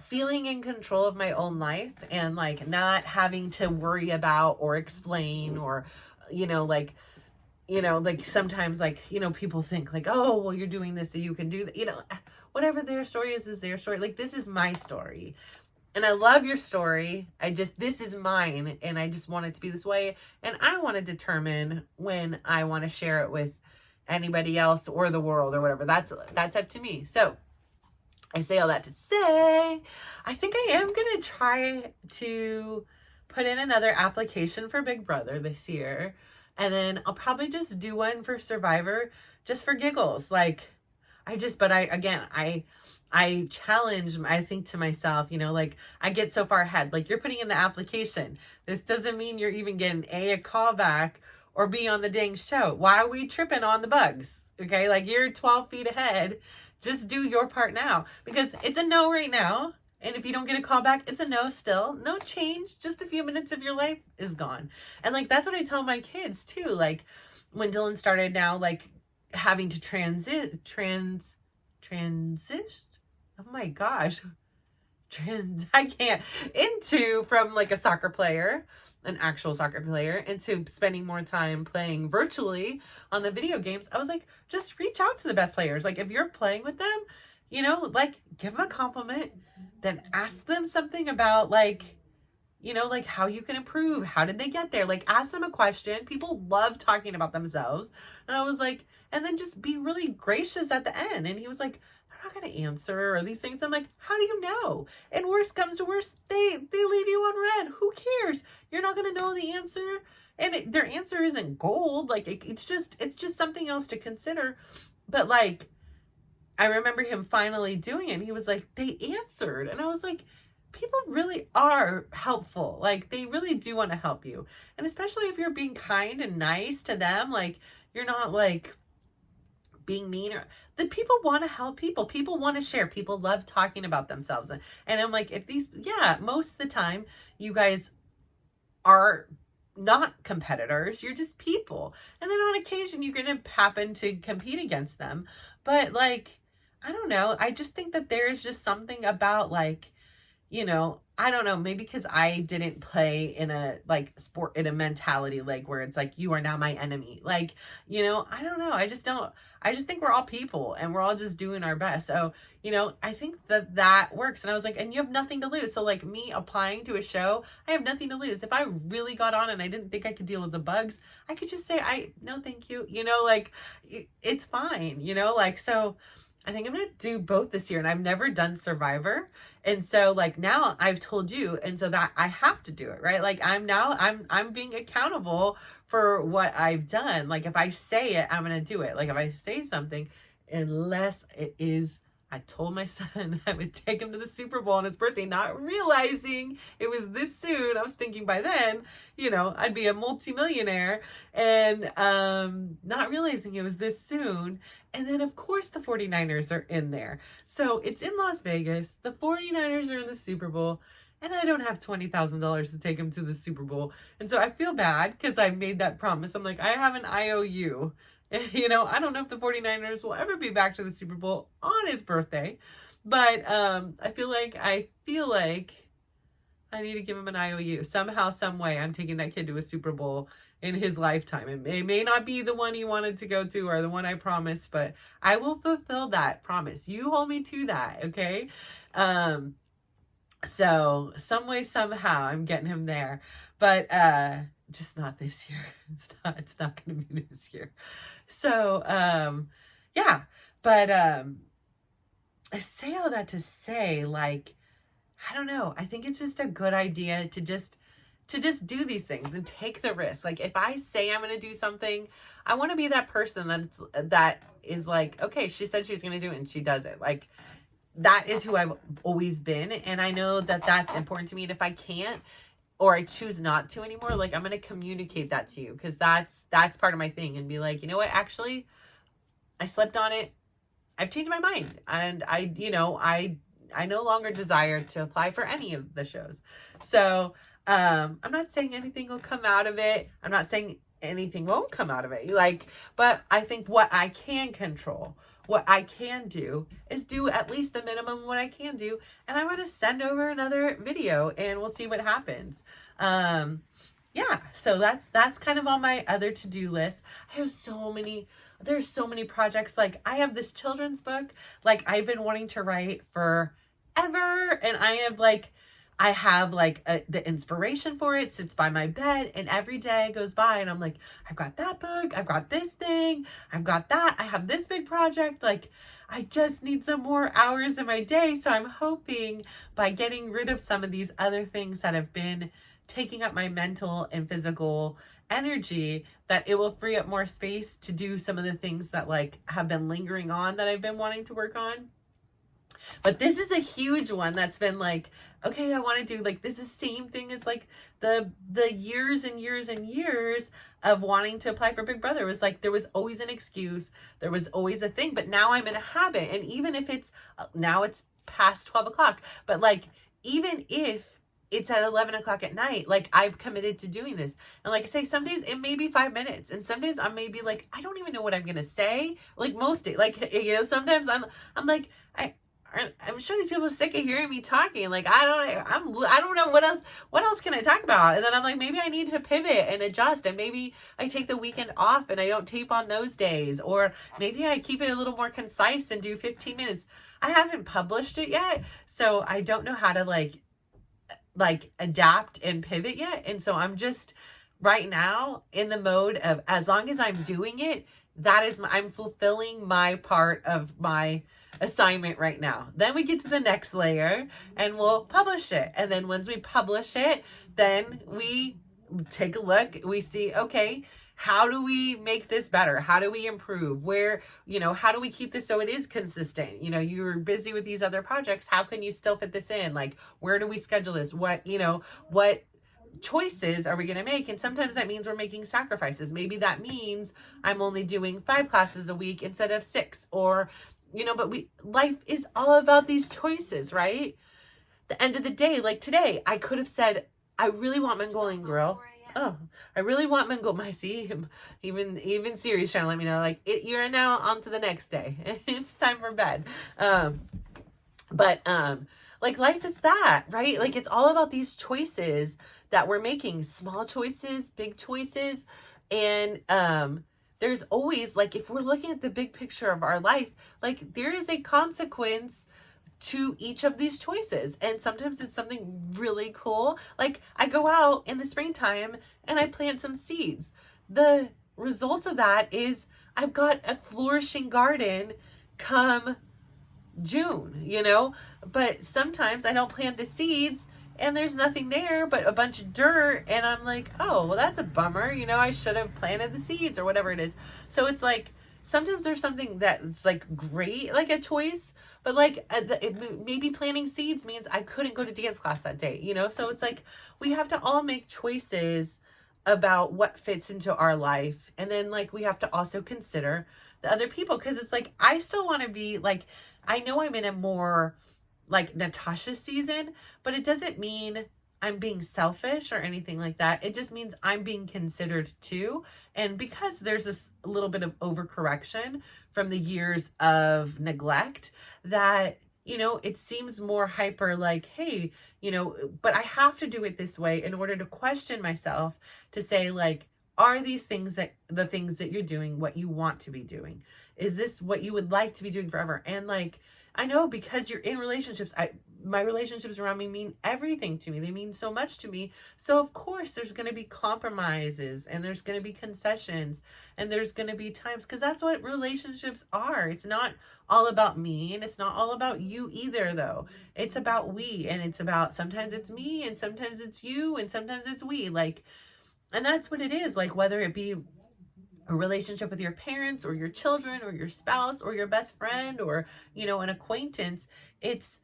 feeling in control of my own life, and like not having to worry about or explain, or like sometimes like people think like, oh well, you're doing this so you can do that, whatever their story is their story. Like, this is my story. And I love your story. This is mine. And I just want it to be this way. And I want to determine when I want to share it with anybody else or the world or whatever. That's up to me. So I say all that to say, I think I am going to try to put in another application for Big Brother this year. And then I'll probably just do one for Survivor just for giggles. Like, I challenge, I think to myself, you know, like, I get so far ahead. Like, you're putting in the application. This doesn't mean you're even getting a callback or be on the dang show. Why are we tripping on the bugs? Okay, like, you're 12 feet ahead. Just do your part now, because it's a no right now. And if you don't get a call back, it's a no still. No change. Just a few minutes of your life is gone. And like, that's what I tell my kids too. Like, when Dylan started now, like, having to transit. Oh my gosh. From like a soccer player, an actual soccer player, into spending more time playing virtually on the video games. I was like, just reach out to the best players. Like, if you're playing with them, you know, like, give them a compliment, then ask them something about, like, you know, like, how you can improve. How did they get there? Like, ask them a question. People love talking about themselves. And I was like, and then just be really gracious at the end. And he was like, they're not going to answer or these things. I'm like, how do you know? And worst comes to worst, they leave you on red. Who cares? You're not going to know the answer. And their answer isn't gold. Like, it's just something else to consider. But like, I remember him finally doing it. And he was like, they answered. And I was like, people really are helpful. Like, they really do want to help you. And especially if you're being kind and nice to them, like, you're not like being mean, or the people want to help people. People want to share. People love talking about themselves. And I'm like, most of the time you guys are not competitors. You're just people. And then on occasion you're going to happen to compete against them. But like, I don't know. I just think that there's just something about, like, you know, I don't know, maybe because I didn't play in a like sport, in a mentality like where it's like, you are now my enemy. Like, you know, I don't know. I just think we're all people and we're all just doing our best. So, you know, I think that works. And I was like, and you have nothing to lose. So like, me applying to a show, I have nothing to lose. If I really got on and I didn't think I could deal with the bugs, I could just say, no, thank you. You know, like, it's fine, you know, like, so I think I'm going to do both this year, and I've never done Survivor. And so like, now I've told you, and so that I have to do it, right? Like, I'm being accountable for what I've done. Like, if I say it, I'm going to do it. Like, if I say something, unless it is, I told my son I would take him to the Super Bowl on his birthday, not realizing it was this soon. I was thinking by then, you know, I'd be a multimillionaire, and not realizing it was this soon. And then, of course, the 49ers are in there. So it's in Las Vegas. The 49ers are in the Super Bowl. And I don't have $20,000 to take him to the Super Bowl. And so I feel bad because I made that promise. I'm like, I have an IOU. You know, I don't know if the 49ers will ever be back to the Super Bowl on his birthday. But I feel like I need to give him an IOU. Somehow, some way, I'm taking that kid to a Super Bowl in his lifetime. It may not be the one he wanted to go to or the one I promised, but I will fulfill that promise. You hold me to that, okay? So some way, somehow, I'm getting him there. But just not this year. It's not going to be this year. So, yeah. But I say all that to say, like, I don't know. I think it's just a good idea to just do these things and take the risk. Like, if I say I'm going to do something, I want to be that person that is like, okay, she said she's going to do it and she does it. Like, that is who I've always been. And I know that that's important to me. And if I can't, or I choose not to anymore, like, I'm going to communicate that to you, because that's part of my thing, and be like, you know what, actually, I slept on it. I've changed my mind. And I no longer desire to apply for any of the shows. So, I'm not saying anything will come out of it. I'm not saying anything won't come out of it. Like, but I think what I can control, what I can do, is do at least the minimum of what I can do. And I'm going to send over another video and we'll see what happens. Yeah, yeah, so that's kind of on my other to-do list. I have there's so many projects. Like I have this children's book, like I've been wanting to write forever, and I have like the inspiration for it sits by my bed, and every day goes by and I'm like, I've got that book, I've got this thing, I've got that, I have this big project. Like I just need some more hours in my day. So I'm hoping by getting rid of some of these other things that have been taking up my mental and physical energy, that it will free up more space to do some of the things that like have been lingering on that I've been wanting to work on. But this is a huge one that's been like, okay, I want to do like, this is the same thing as like the years and years and years of wanting to apply for Big Brother. It was like, there was always an excuse. There was always a thing, but now I'm in a habit. And even if it's, now it's past 12 o'clock, but like, even if it's at 11 o'clock at night, like I've committed to doing this. And like I say, some days it may be 5 minutes, and some days I may be like, I don't even know what I'm going to say. Like most days, like, you know, sometimes I'm like, I'm sure these people are sick of hearing me talking. Like, I don't know what else can I talk about? And then I'm like, maybe I need to pivot and adjust. And maybe I take the weekend off and I don't tape on those days, or maybe I keep it a little more concise and do 15 minutes. I haven't published it yet, so I don't know how to like adapt and pivot yet. And so I'm just right now in the mode of, as long as I'm doing it, I'm fulfilling my part of my assignment right now. Then we get to the next layer and we'll publish it. And then once we publish it, then we take a look, we see, okay, how do we make this better? How do we improve? Where, you know, how do we keep this so it is consistent? You know, you're busy with these other projects. How can you still fit this in? Like, where do we schedule this? What choices are we going to make? And sometimes that means we're making sacrifices. Maybe that means I'm only doing 5 classes a week instead of 6, or, you know, but life is all about these choices, right? The end of the day, like today, I could have said, I really want Mongolian Grill. Oh, I really want Mongolian. I see him. Even Siri's trying to let me know, like, you're now on to the next day. It's time for bed. Like life is that, right? Like it's all about these choices that we're making, small choices, big choices. And there's always, like, if we're looking at the big picture of our life, like there is a consequence to each of these choices. And sometimes it's something really cool. Like I go out in the springtime and I plant some seeds. The result of that is I've got a flourishing garden come June, you know, but sometimes I don't plant the seeds and there's nothing there but a bunch of dirt, and I'm like, oh, well, that's a bummer. You know, I should have planted the seeds or whatever it is. So it's like, sometimes there's something that's like great, like a choice, but like maybe planting seeds means I couldn't go to dance class that day, you know? So it's like, we have to all make choices about what fits into our life. And then like, we have to also consider the other people, because it's like, I still want to be like, I know I'm in a more like Natasha season, but it doesn't mean I'm being selfish or anything like that. It just means I'm being considered too. And because there's this little bit of overcorrection from the years of neglect, that, you know, it seems more hyper like, hey, you know, but I have to do it this way in order to question myself, to say like, are these things that the things that you're doing what you want to be doing? Is this what you would like to be doing forever? And like, I know, because you're in relationships, my relationships around me mean everything to me. They mean so much to me. So of course there's going to be compromises, and there's going to be concessions, and there's going to be times, because that's what relationships are. It's not all about me, and it's not all about you either, though. It's about we, and it's about, sometimes it's me, and sometimes it's you, and sometimes it's we. Like, and that's what it is. Like, whether it be a relationship with your parents or your children or your spouse or your best friend or, you know, an acquaintance, it's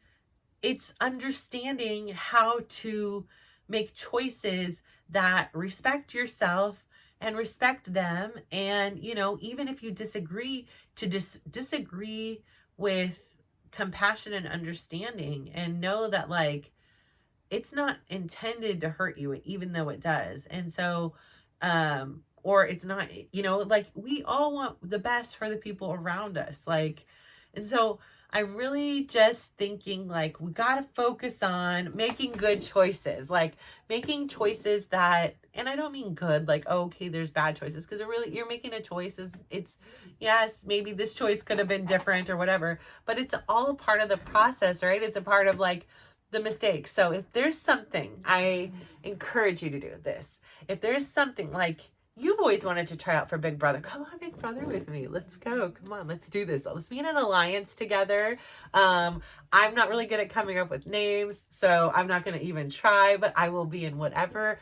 understanding how to make choices that respect yourself and respect them. And, you know, even if you disagree, to disagree with compassion and understanding, and know that like, it's not intended to hurt you, even though it does. And so, or it's not, you know, like we all want the best for the people around us. Like, and so I'm really just thinking like we got to focus on making good choices, like making choices that, and I don't mean good, like, oh, okay, there's bad choices, because really you're making a choice. It's yes, maybe this choice could have been different or whatever, but it's all a part of the process, right? It's a part of like the mistakes. So if there's something, I encourage you to do this. If there's something like you've always wanted to try out for Big Brother, come on, Big Brother with me. Let's go. Come on, let's do this. Let's be in an alliance together. I'm not really good at coming up with names, so I'm not going to even try, but I will be in whatever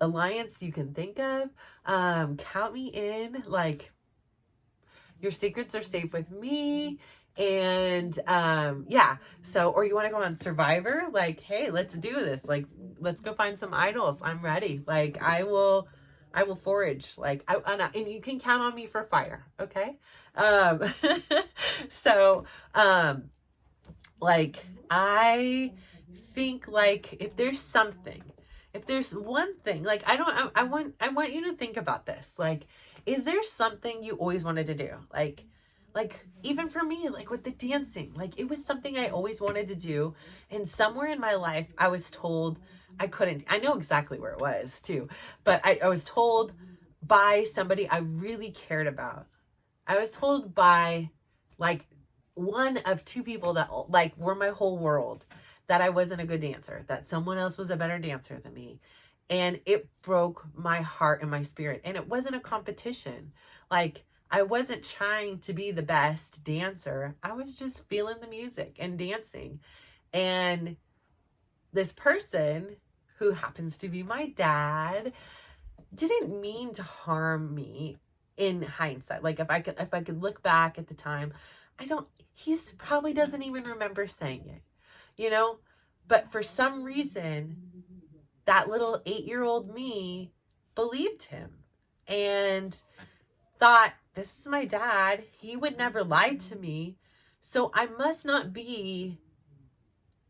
alliance you can think of. Count me in. Like, your secrets are safe with me. And yeah, so, or you want to go on Survivor, like, hey, let's do this, like, let's go find some idols. I'm ready. Like, I will forage, like, and you can count on me for fire. Okay. So like, I think, like, if there's one thing, like, I want you to think about this. Like, is there something you always wanted to do? Like even for me, like with the dancing, like it was something I always wanted to do. And somewhere in my life, I was told I couldn't. I know exactly where it was too, but I was told by somebody I really cared about. I was told by like one of two people that like were my whole world, that I wasn't a good dancer, that someone else was a better dancer than me. And it broke my heart and my spirit. And it wasn't a competition. Like, I wasn't trying to be the best dancer. I was just feeling the music and dancing. And this person, who happens to be my dad, didn't mean to harm me in hindsight. Like, if I could look back at the time, he probably doesn't even remember saying it, you know? But for some reason, that little 8-year-old me believed him and thought, this is my dad. He would never lie to me. So I must not be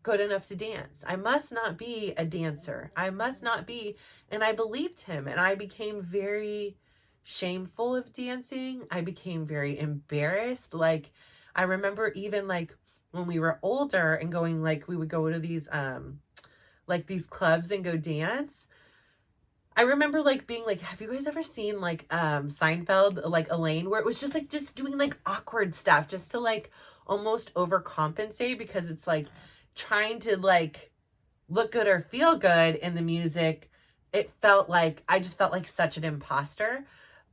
good enough to dance. I must not be a dancer. I must not be. And I believed him. And I became very shameful of dancing. I became very embarrassed. Like, I remember even like when we were older and going, like, we would go to these, like these clubs and go dance. I remember like being like, have you guys ever seen like Seinfeld, like Elaine, where it was just doing like awkward stuff just to like almost overcompensate, because it's like trying to like look good or feel good in the music. I just felt like such an imposter,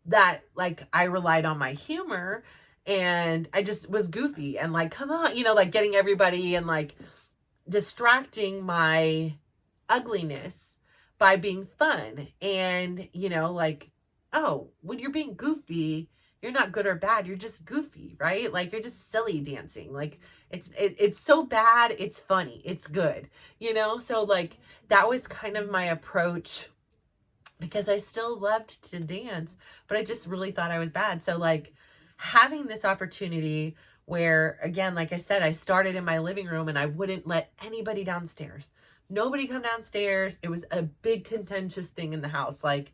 that like I relied on my humor and I just was goofy and like, come on, like getting everybody and like distracting my ugliness by being fun. And, like, oh, when you're being goofy, you're not good or bad. You're just goofy, right? Like, you're just silly dancing. Like, it's so bad. It's funny. It's good, So like, that was kind of my approach, because I still loved to dance, but I just really thought I was bad. So like, having this opportunity where, again, like I said, I started in my living room and I wouldn't let anybody downstairs. Nobody come downstairs. It was a big contentious thing in the house. Like,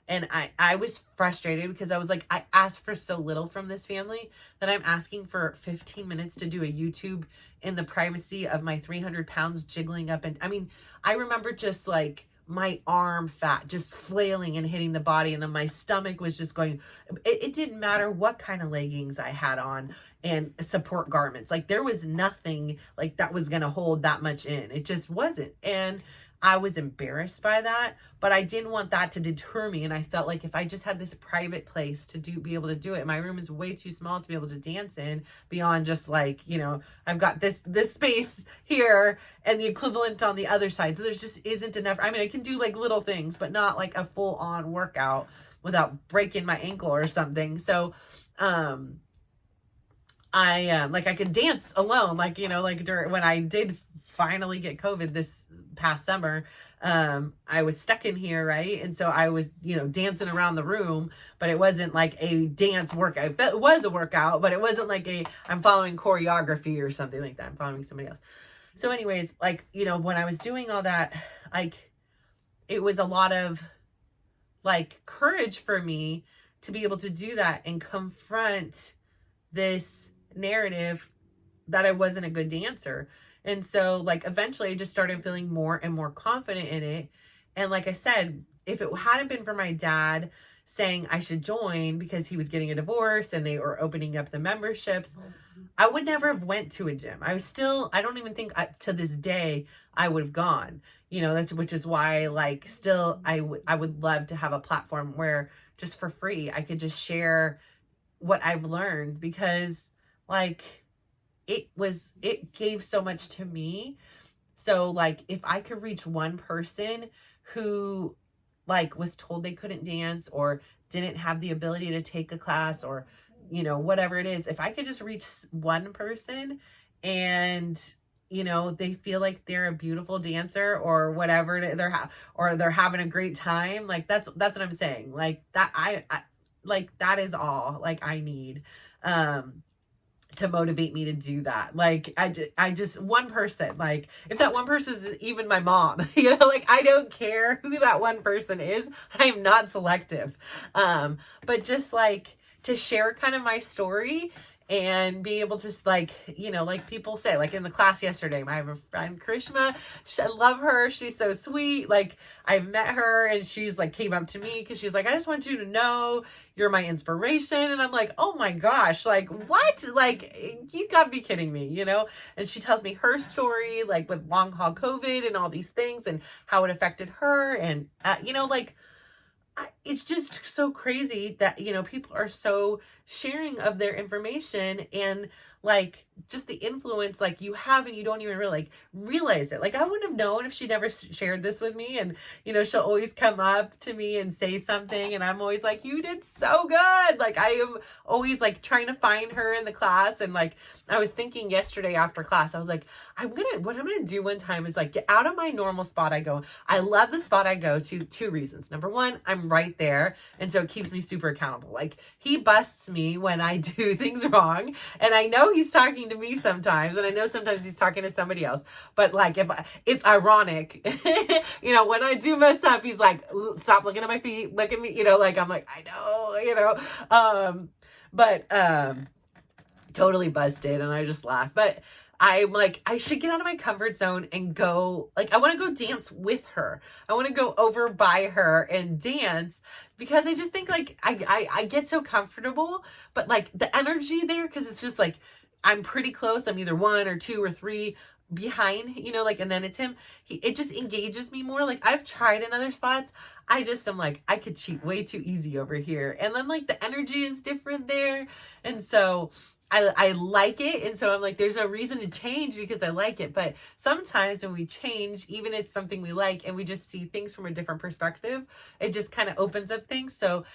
and I was frustrated because I was like, I asked for so little from this family that I'm asking for 15 minutes to do a YouTube in the privacy of my 300 pounds jiggling up. And I mean, I remember just like my arm fat just flailing and hitting the body. And then my stomach was just going, it didn't matter what kind of leggings I had on and support garments. Like, there was nothing like that was going to hold that much in. It just wasn't. And I was embarrassed by that, but I didn't want that to deter me. And I felt like if I just had this private place to be able to do it, my room is way too small to be able to dance in, beyond just like, I've got this space here and the equivalent on the other side. So there's just isn't enough. I mean, I can do like little things, but not like a full on workout without breaking my ankle or something. So, I could dance alone, like, like during, when I did finally get COVID this past summer, I was stuck in here, right? And so I was, dancing around the room, but it wasn't like a dance workout. It was a workout, but it wasn't like I'm following choreography or something like that. I'm following somebody else. So anyways, like, when I was doing all that, like, it was a lot of like courage for me to be able to do that and confront this narrative that I wasn't a good dancer. And so like eventually I just started feeling more and more confident in it. And like I said, if it hadn't been for my dad saying I should join because he was getting a divorce and they were opening up the memberships, I would never have went to a gym. I don't even think to this day I would have gone, which is why like still I would love to have a platform where just for free I could just share what I've learned, because like it gave so much to me. So like if I could reach one person who like was told they couldn't dance or didn't have the ability to take a class or whatever it is, if I could just reach one person and they feel like they're a beautiful dancer or whatever they're having a great time, like that's what I'm saying. Like that I like that is all like I need to motivate me to do that. Like I just one person, like if that one person is even my mom, like I don't care who that one person is. I'm not selective. But just like to share kind of my story and be able to like, like people say, like in the class yesterday, I have a friend, Krishma, I love her. She's so sweet. Like I've met her and she's like came up to me because she's like, I just want you to know you're my inspiration. And I'm like, oh my gosh, like what? Like you gotta be kidding me, And she tells me her story, like with long haul COVID and all these things and how it affected her. And, like, it's just so crazy that, people are so sharing of their information and like just the influence like you have and you don't even really like realize it. Like I wouldn't have known if she never shared this with me. And, she'll always come up to me and say something. And I'm always like, you did so good. Like I am always like trying to find her in the class. And like, I was thinking yesterday after class, I was like, what I'm going to do one time is like get out of my normal spot I go. I love the spot I go to, 2 reasons. Number one, I'm right there. And so it keeps me super accountable. Like he busts me when I do things wrong. And I know he's talking to me sometimes. And I know sometimes he's talking to somebody else. But like, it's ironic, when I do mess up, he's like, stop looking at my feet, look at me, like, I'm like, I know, but totally busted. And I just laugh. But I'm like, I should get out of my comfort zone and go, like, I want to go dance with her. I want to go over by her and dance because I just think like, I get so comfortable, but like the energy there, cause it's just like, I'm pretty close. I'm either 1 or 2 or 3 behind, like, and then it's him. It just engages me more. Like I've tried in other spots. I'm like, I could cheat way too easy over here. And then like the energy is different there. And so I like it. And so I'm like, there's no reason to change because I like it. But sometimes when we change, even if it's something we like and we just see things from a different perspective, it just kind of opens up things. So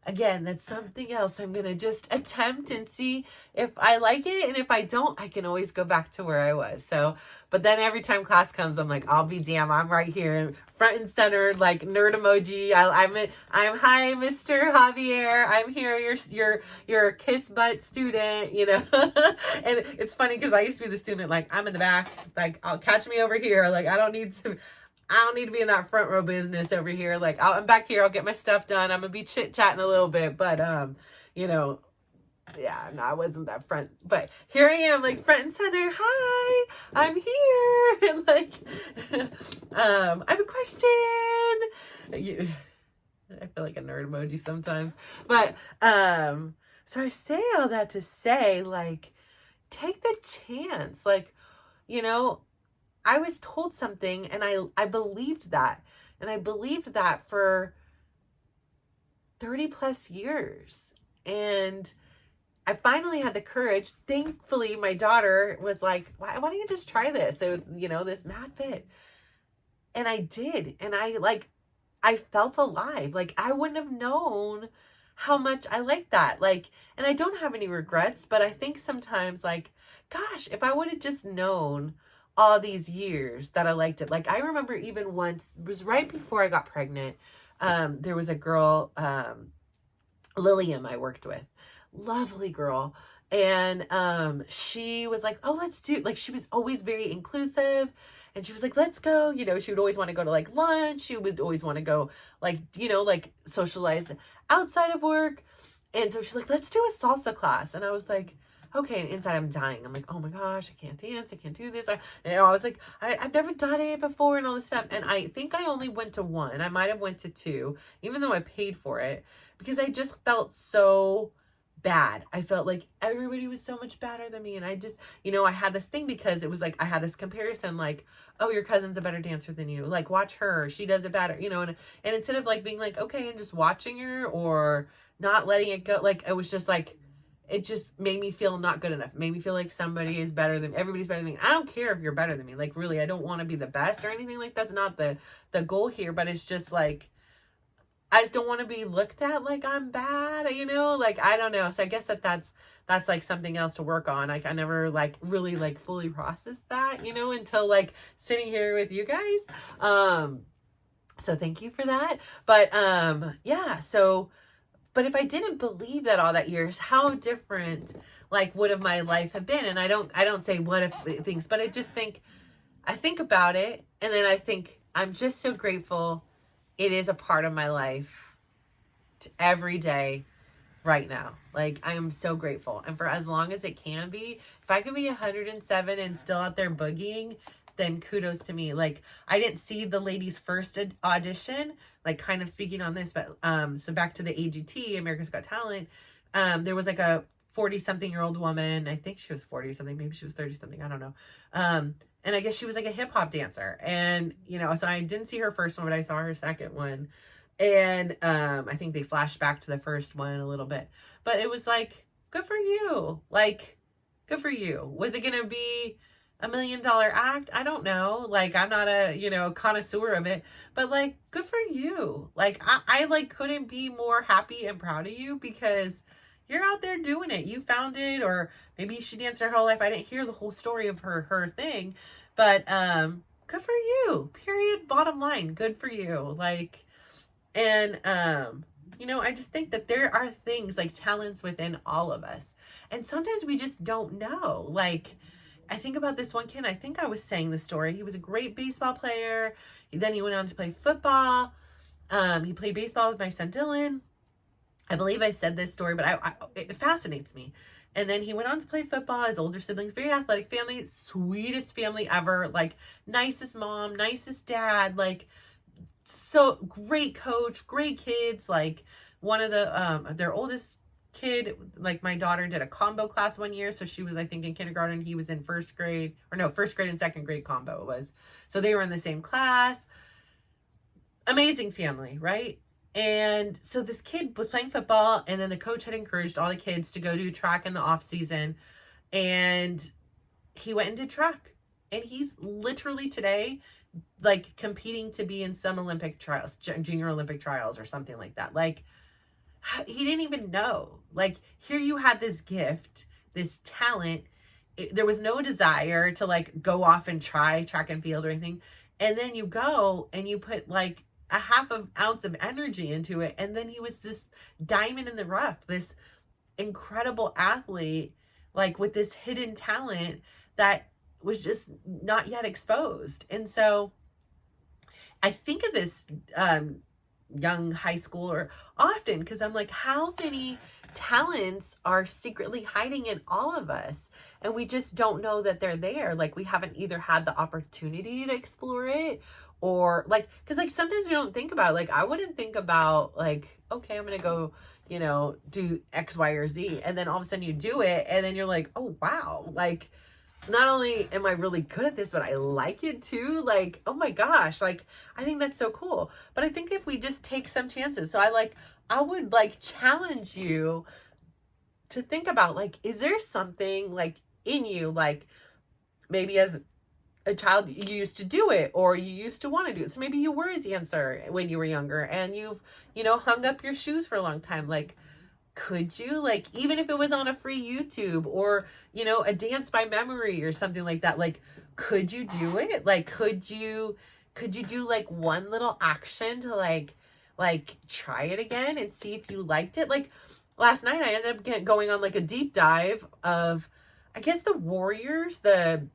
again, that's something else I'm going to just attempt and see if I like it. And if I don't, I can always go back to where I was. So, but then every time class comes, I'm like, I'll be damn, I'm right here, front and center, like nerd emoji. I'm hi, Mr. Javier. I'm here. You're kiss butt student, and it's funny because I used to be the student, like I'm in the back, like I'll catch me over here. Like, I don't need to be in that front row business over here. Like I'm back here. I'll get my stuff done. I'm gonna be chit chatting a little bit, but yeah, no, I wasn't that front, but here I am, like front and center. Hi, I'm here. And like, I have a question. I feel like a nerd emoji sometimes, but so I say all that to say, like, take the chance, like, I was told something and I believed that. And I believed that for 30 plus years. And I finally had the courage. Thankfully, my daughter was like, why don't you just try this? It was, this mad fit. And I did. And I felt alive. Like I wouldn't have known how much I like that. Like, and I don't have any regrets, but I think sometimes like, gosh, if I would have just known all these years that I liked it. Like I remember even once, it was right before I got pregnant. There was a girl, Lillian, I worked with, lovely girl. And, she was like, oh, let's do, like, she was always very inclusive. And she was like, let's go, she would always want to go to like lunch. She would always want to go like, like socialize outside of work. And so she's like, let's do a salsa class. And I was like, okay. And inside I'm dying. I'm like, oh my gosh, I can't dance. I can't do this. I was like, I've never done it before and all this stuff. And I think I only went to one. I might have went to two, even though I paid for it, because I just felt so bad. I felt like everybody was so much better than me. And I just, I had this thing because it was like, I had this comparison, like, oh, your cousin's a better dancer than you. Like, watch her. She does it better, and instead of like being like, okay, and just watching her or not letting it go, like, it was just like, it just made me feel not good enough. It made me feel like everybody's better than me. I don't care if you're better than me. Like, really, I don't want to be the best or anything like that's not the goal here, but it's just like, I just don't want to be looked at like I'm bad, like, I don't know. So I guess that's like something else to work on. Like, I never like really like fully processed that, until like sitting here with you guys. So thank you for that. But, yeah, so, but if I didn't believe that all that years, how different like would have my life have been? And I don't say what if things, but I think about it. And then I think I'm just so grateful it is a part of my life every day right now. Like, I am so grateful. And for as long as it can be, if I can be 107 and still out there boogieing, then kudos to me. Like, I didn't see the lady's first audition, like kind of speaking on this, but so back to the AGT, America's Got Talent, there was like a 40-something-year-old woman. I think she was 40 something, maybe she was 30 something, I don't know. And I guess she was like a hip hop dancer. And, so I didn't see her first one, but I saw her second one. And I think they flashed back to the first one a little bit. But it was like, good for you. Like, good for you. Was it going to be $1 million act? I don't know. Like, I'm not a, connoisseur of it. But, like, good for you. Like, I like, couldn't be more happy and proud of you because you're out there doing it. You found it, or maybe she danced her whole life. I didn't hear the whole story of her thing, but good for you. Period. Bottom line, good for you. Like, and I just think that there are things like talents within all of us, and sometimes we just don't know. Like, I think about this one kid. I think I was saying the story. He was a great baseball player. Then he went on to play football. He played baseball with my son Dylan. I believe I said this story, but it fascinates me. And then he went on to play football. His older siblings, very athletic family, sweetest family ever, like nicest mom, nicest dad, like so great coach, great kids. Like one of their oldest kid, like my daughter did a combo class one year. So she was, I think, in kindergarten. He was in first grade and second grade combo it was. So they were in the same class. Amazing family, right? And so this kid was playing football, and then the coach had encouraged all the kids to go do track in the off season, and he went and did track, and he's literally today like competing to be in some Olympic trials, junior Olympic trials or something like that. Like, he didn't even know. Like, here you had this gift, this talent. There was no desire to like go off and try track and field or anything, and then you go and you put like a half of ounce of energy into it. And then he was this diamond in the rough, this incredible athlete, like with this hidden talent that was just not yet exposed. And so I think of this young high schooler often because I'm like, how many talents are secretly hiding in all of us? And we just don't know that they're there. Like, we haven't either had the opportunity to explore it, or like, because like sometimes we don't think about it. Like, I wouldn't think about like, okay, I'm gonna go do X, Y, or Z, and then all of a sudden you do it, and then you're like, oh wow, like not only am I really good at this, but I like it too. Like, oh my gosh, like I think that's so cool. But I think if we just take some chances, so I would like challenge you to think about, like, is there something like in you, like maybe as a child you used to do it, or you used to want to do it. So maybe you were a dancer when you were younger, and you've hung up your shoes for a long time. Like, could you, like, even if it was on a free YouTube or a dance by memory or something like that, like, could you do it? Like, could you do like one little action to like try it again and see if you liked it? Like, last night I ended up going on like a deep dive of, I guess, the Warriors, the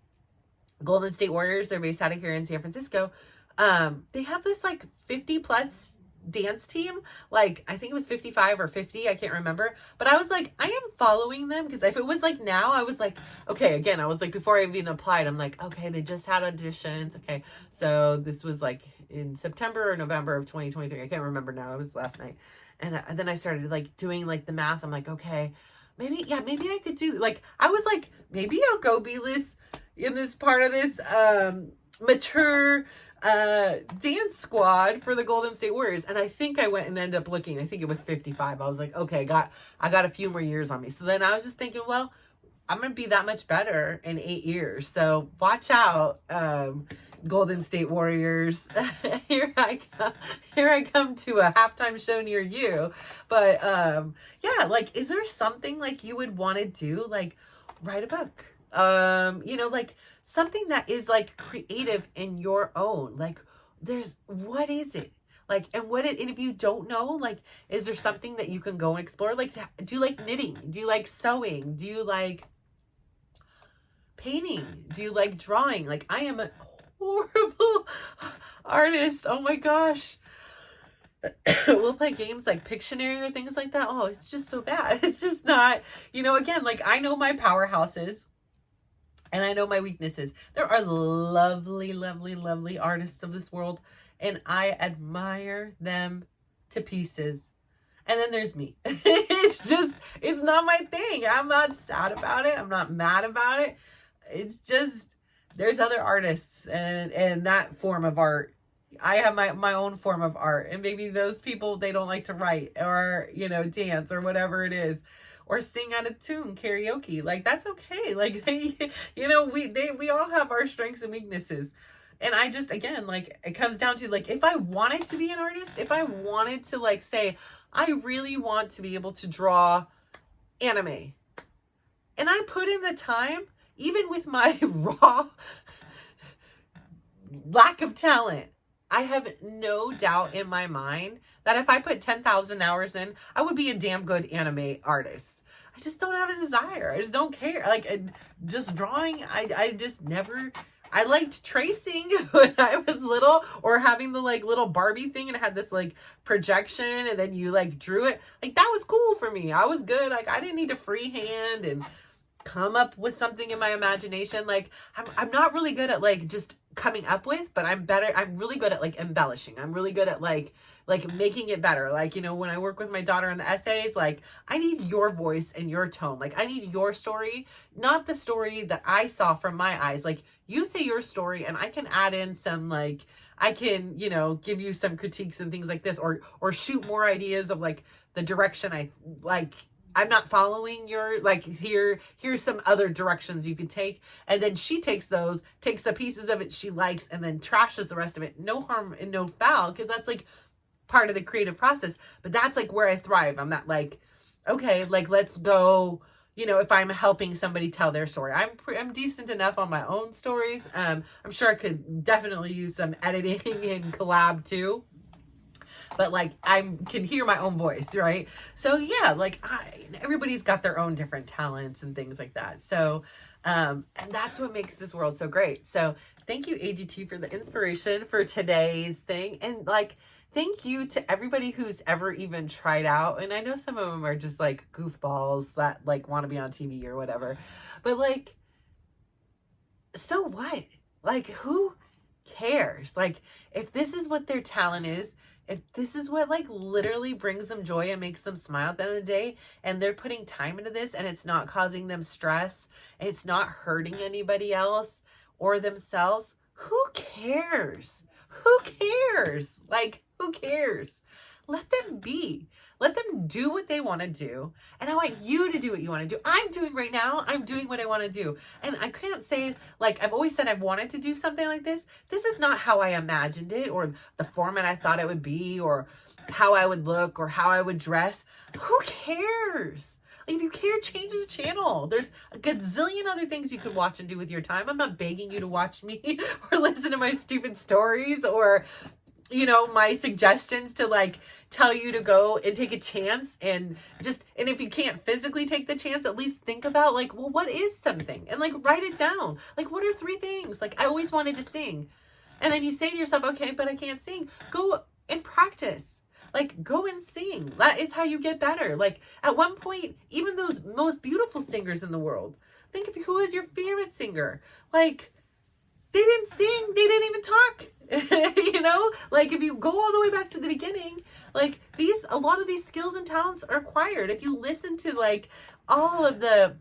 Golden State Warriors. They're based out of here in San Francisco. They have this like 50 plus dance team, like I think it was 55 or 50, I can't remember, but I was like, I am following them, because if it was like now, I was like, okay, again, I was like, before I even applied, I'm like, okay, they just had auditions, okay, so this was like in September or November of 2023, I can't remember now, it was last night, and then I started like doing like the math, I'm like, okay, maybe I could do, like, I was like, maybe I'll go be this in this part of this mature dance squad for the Golden State Warriors. And I think I went and ended up looking, I think it was 55. I was like, okay, I got a few more years on me. So then I was just thinking, well, I'm going to be that much better in 8 years. So watch out, Golden State Warriors. Here I come to a halftime show near you. But yeah, like, is there something like you would want to do? Like, write a book. You know, like something that is like creative in your own, like what is it? Like, and if you don't know, like, is there something that you can go and explore? Like, do you like knitting? Do you like sewing? Do you like painting? Do you like drawing? Like, I am a horrible artist. Oh my gosh. We'll play games like Pictionary or things like that. Oh, it's just so bad. It's just not, you know, again, like I know my powerhouses. And I know my weaknesses. There are lovely, lovely, lovely artists of this world, and I admire them to pieces. And then there's me. It's not my thing. I'm not sad about it. I'm not mad about it. It's just, there's other artists and that form of art. I have my own form of art, and maybe those people, they don't like to write or, you know, dance or whatever it is. Or sing out of tune, karaoke. Like, that's okay. Like, you know, we all have our strengths and weaknesses. And I just, again, like, it comes down to, like, if I wanted to be an artist, if I wanted to, like, say, I really want to be able to draw anime, and I put in the time, even with my raw lack of talent, I have no doubt in my mind that if I put 10,000 hours in, I would be a damn good anime artist. I just don't have a desire. I just don't care. Like, just drawing, I just never, I liked tracing when I was little, or having the like little Barbie thing and it had this like projection and then you like drew it. Like, that was cool for me. I was good. Like, I didn't need to freehand and come up with something in my imagination. Like, I'm not really good at like just coming up with, but I'm really good at like embellishing. I'm really good at like making it better. Like, you know, when I work with my daughter on the essays, like, I need your voice and your tone. Like, I need your story, not the story that I saw from my eyes. Like, you say your story and I can add in some, like, I can, you know, give you some critiques and things like this, or shoot more ideas of like the direction I like. I'm not following your, like, here's some other directions you could take. And then she takes the pieces of it she likes and then trashes the rest of it. No harm and no foul, because that's like part of the creative process. But that's like where I thrive. I'm not like, okay, like, let's go, you know, if I'm helping somebody tell their story. I'm decent enough on my own stories. I'm sure I could definitely use some editing and collab too. But like, I can hear my own voice, right? So yeah, like, everybody's got their own different talents and things like that. So, and that's what makes this world so great. So thank you, AGT, for the inspiration for today's thing. And like, thank you to everybody who's ever even tried out. And I know some of them are just like goofballs that like want to be on TV or whatever, but like, so what? Like, who cares? Like, if this is what their talent is, if this is what like literally brings them joy and makes them smile at the end of the day, and they're putting time into this and it's not causing them stress and it's not hurting anybody else or themselves, who cares? Who cares? Like, who cares? Let them be. Let them do what they want to do. And I want you to do what you want to do. I'm doing right now. I'm doing what I want to do. And I can't say, like, I've always said I've wanted to do something like this. This is not how I imagined it, or the format I thought it would be, or how I would look, or how I would dress. Who cares? Like, if you care, change the channel. There's a gazillion other things you could watch and do with your time. I'm not begging you to watch me or listen to my stupid stories, or, you know, my suggestions to like tell you to go and take a chance, and if you can't physically take the chance, at least think about like, well, what is something, and like write it down. Like, what are 3 things? Like, I always wanted to sing. And then you say to yourself, okay, but I can't sing. Go and practice. Like, go and sing. That is how you get better. Like, at one point, even those most beautiful singers in the world, think of who is your favorite singer. Like, they didn't sing, they didn't even talk. You know, like if you go all the way back to the beginning, like a lot of these skills and talents are acquired. If you listen to like all of the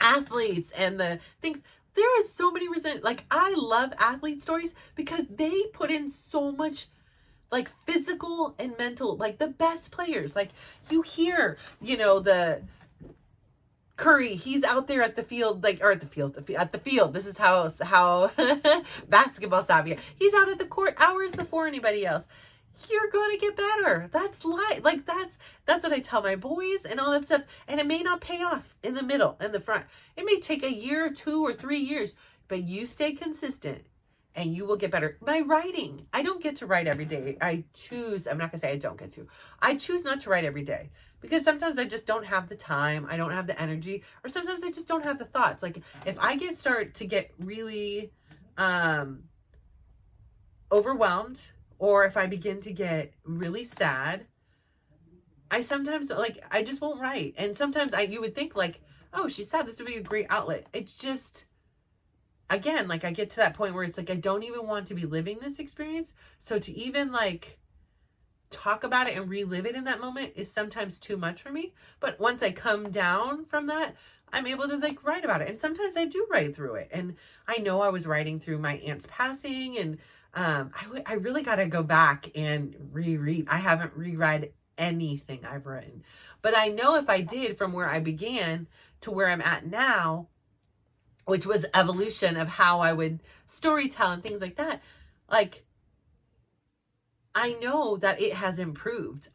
athletes and the things, there is so many reasons. Like, I love athlete stories because they put in so much like physical and mental, like the best players. Like, you hear, you know, the Curry, he's out there at the field, like, or at the field. This is how basketball savvy. He's out at the court hours before anybody else. You're going to get better. That's like, that's what I tell my boys and all that stuff. And it may not pay off in the middle and the front. It may take a year, 2 or 3 years, but you stay consistent and you will get better. My writing, I don't get to write every day. I'm not going to say I don't get to. I choose not to write every day because sometimes I just don't have the time. I don't have the energy, or sometimes I just don't have the thoughts. Like, if I start to get really overwhelmed, or if I begin to get really sad, I sometimes, like, I just won't write. And sometimes you would think like, oh, she's sad, this would be a great outlet. It's just, again, like, I get to that point where it's like, I don't even want to be living this experience. So to even like talk about it and relive it in that moment is sometimes too much for me. But once I come down from that, I'm able to like write about it. And sometimes I do write through it. And I know I was writing through my aunt's passing, and I really got to go back and reread. I haven't reread anything I've written, but I know if I did, from where I began to where I'm at now, which was evolution of how I would storytell and things like that, like, I know that it has improved.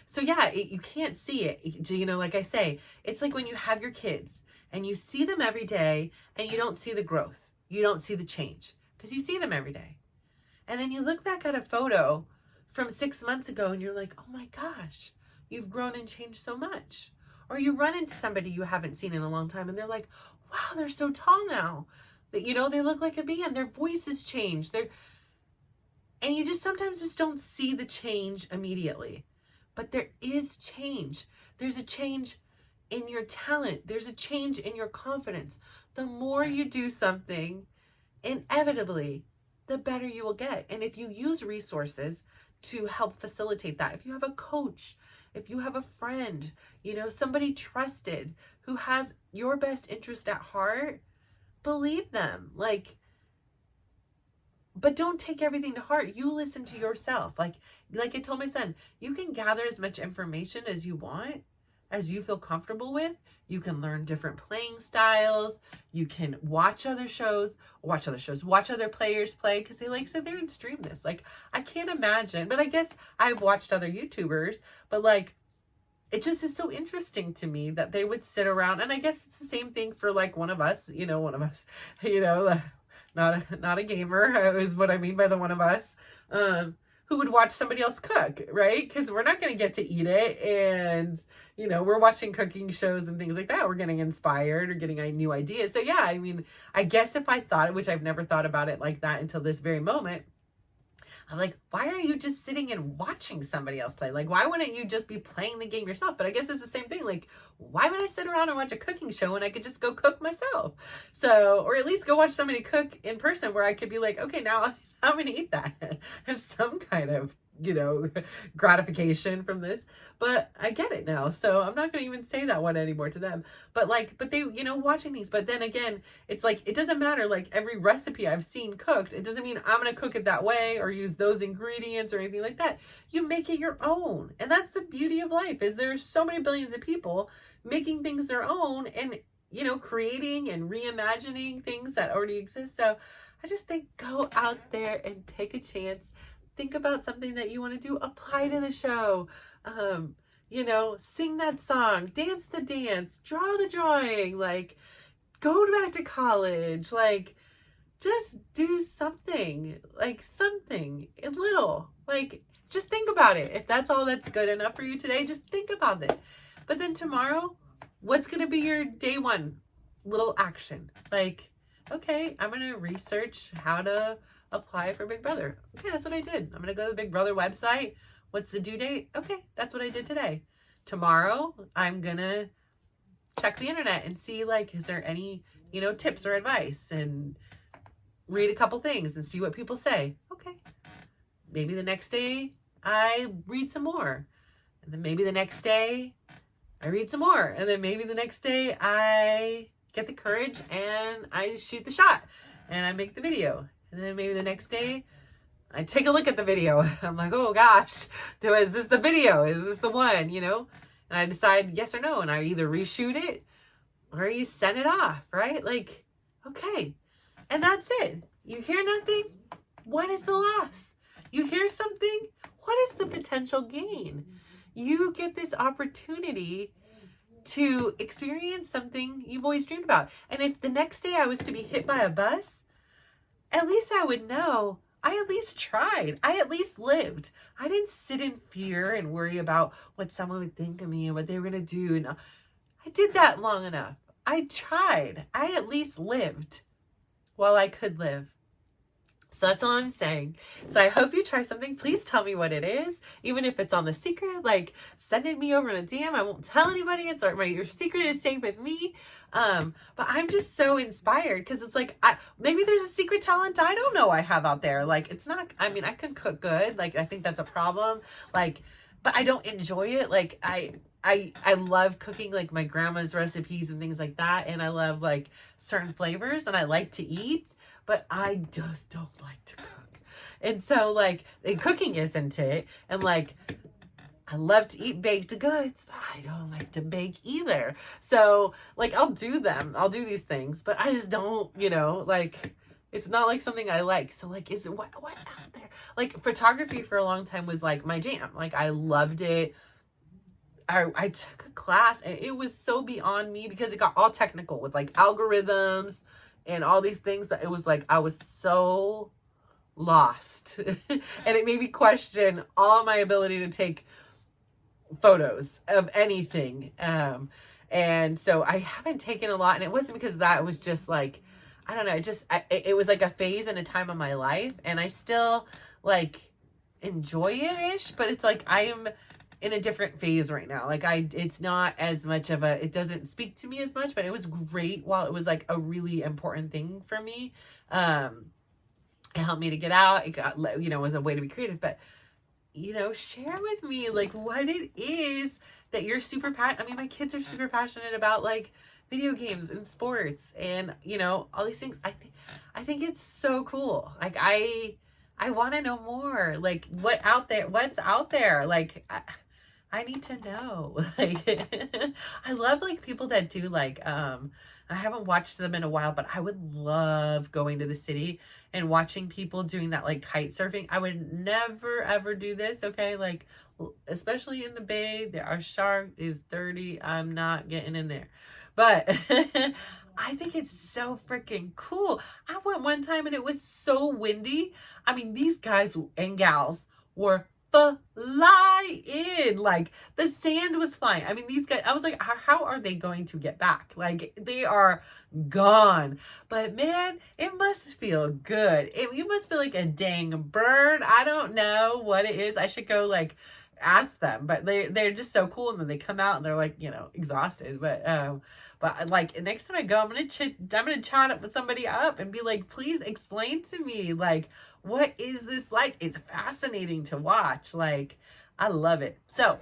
So yeah, you can't see it. You know, like I say, it's like when you have your kids and you see them every day and you don't see the growth. You don't see the change because you see them every day. And then you look back at a photo from 6 months ago and you're like, oh my gosh, you've grown and changed so much. Or you run into somebody you haven't seen in a long time and they're like, wow, they're so tall now. That, you know, they look like a band. Their voices change. And you just sometimes just don't see the change immediately. But there is change. There's a change in your talent. There's a change in your confidence. The more you do something, inevitably, the better you will get. And if you use resources to help facilitate that, if you have a coach, if you have a friend, you know, somebody trusted who has your best interest at heart, believe them. Like, but don't take everything to heart. You listen to yourself. Like I told my son, you can gather as much information as you want, as you feel comfortable with. You can learn different playing styles. You can watch other shows, watch other players play, because they like sit there and stream this. Like, I can't imagine, but I guess I've watched other YouTubers, but like, it just is so interesting to me that they would sit around, and I guess it's the same thing for like one of us, not a gamer is what I mean by the one of us, who would watch somebody else cook, right? Because we're not going to get to eat it. And, you know, we're watching cooking shows and things like that. We're getting inspired or getting new ideas. So yeah, I mean, I guess if I thought it, which I've never thought about it like that until this very moment, I'm like, why are you just sitting and watching somebody else play? Like, why wouldn't you just be playing the game yourself? But I guess it's the same thing. Like, why would I sit around and watch a cooking show when I could just go cook myself? So, or at least go watch somebody cook in person where I could be like, okay, now I'm going to eat that. Have some kind of, you know, gratification from this. But I get it now. So I'm not going to even say that one anymore to them. But they, you know, watching these. But then again, it's like, it doesn't matter. Like, every recipe I've seen cooked, it doesn't mean I'm going to cook it that way or use those ingredients or anything like that. You make it your own. And that's the beauty of life, is there's so many billions of people making things their own and, you know, creating and reimagining things that already exist. So I just think, go out there and take a chance. Think about something that you want to do, apply to the show, you know, sing that song, dance the dance, draw the drawing, like, go back to college, like, just do something, like, something a little, like, just think about it. If that's all that's good enough for you today, just think about it. But then tomorrow, what's going to be your day one little action? Like, okay, I'm going to research how to apply for Big Brother. Okay, that's what I did. I'm going to go to the Big Brother website, What's the due date? Okay, that's what I did today. Tomorrow, I'm gonna check the internet and see, like, is there any, tips or advice, and read a couple things and see what people say. Okay. Maybe the next day I read some more. And then maybe the next day I read some more. And then maybe the next day I get the courage and I shoot the shot and I make the video. And then maybe the next day I take a look at the video. I'm like, oh gosh, is this the video? Is this the one, And I decide yes or no. And I either reshoot it or you send it off, right? Like, okay. And that's it. You hear nothing? What is the loss? You hear something? What is the potential gain? You get this opportunity to experience something you've always dreamed about. And if the next day I was to be hit by a bus, at least I would know I at least tried. I at least lived. I didn't sit in fear and worry about what someone would think of me and what they were going to do. And I did that long enough. I tried. I at least lived while I could live. So that's all I'm saying. So I hope you try something. Please tell me what it is. Even if it's on the secret, like send it me over in a DM. I won't tell anybody. It's like your secret is safe with me. But I'm just so inspired because it's like, maybe there's a secret talent I don't know I have out there. Like it's not, I mean, I can cook good. Like I think that's a problem. Like, but I don't enjoy it. Like I love cooking like my grandma's recipes and things like that. And I love like certain flavors and I like to eat, but I just don't like to cook. And so like cooking isn't it. And like, I love to eat baked goods, but I don't like to bake either. So like, I'll do these things, but I just don't, like, it's not like something I like. So like, is it what out there? Like photography for a long time was like my jam. Like I loved it. I took a class and it was so beyond me because it got all technical with like algorithms and all these things that it was like, I was so lost and it made me question all my ability to take photos of anything. And so I haven't taken a lot, and it wasn't because of that. It was just like, I don't know. It was like a phase and a time of my life, and I still like enjoy it-ish, but it's like I am in a different phase right now. Like it's not as much of it doesn't speak to me as much, but it was great while it was like a really important thing for me. It helped me to get out. It got, was a way to be creative, but share with me like what it is that you're super passionate. I mean, my kids are super passionate about like video games and sports and, all these things. I think it's so cool. Like I want to know more, like what's out there. Like, I need to know. Like, I love like people that do like, I haven't watched them in a while, but I would love going to the city and watching people doing that like kite surfing. I would never ever do this. Okay. Like, especially in the Bay, our shark is dirty. I'm not getting in there, but I think it's so freaking cool. I went one time and it was so windy. I mean, these guys and gals were flying, like the sand was flying. I mean, these guys, I was like, how are they going to get back? Like they are gone. But man, it must feel good. You must feel like a dang bird. I don't know what it is. I should go like ask them, but they're just so cool. And then they come out and they're like, exhausted. But like next time I go, I'm gonna chat up with somebody up and be like, please explain to me, like, what is this like? It's fascinating to watch. Like, I love it. So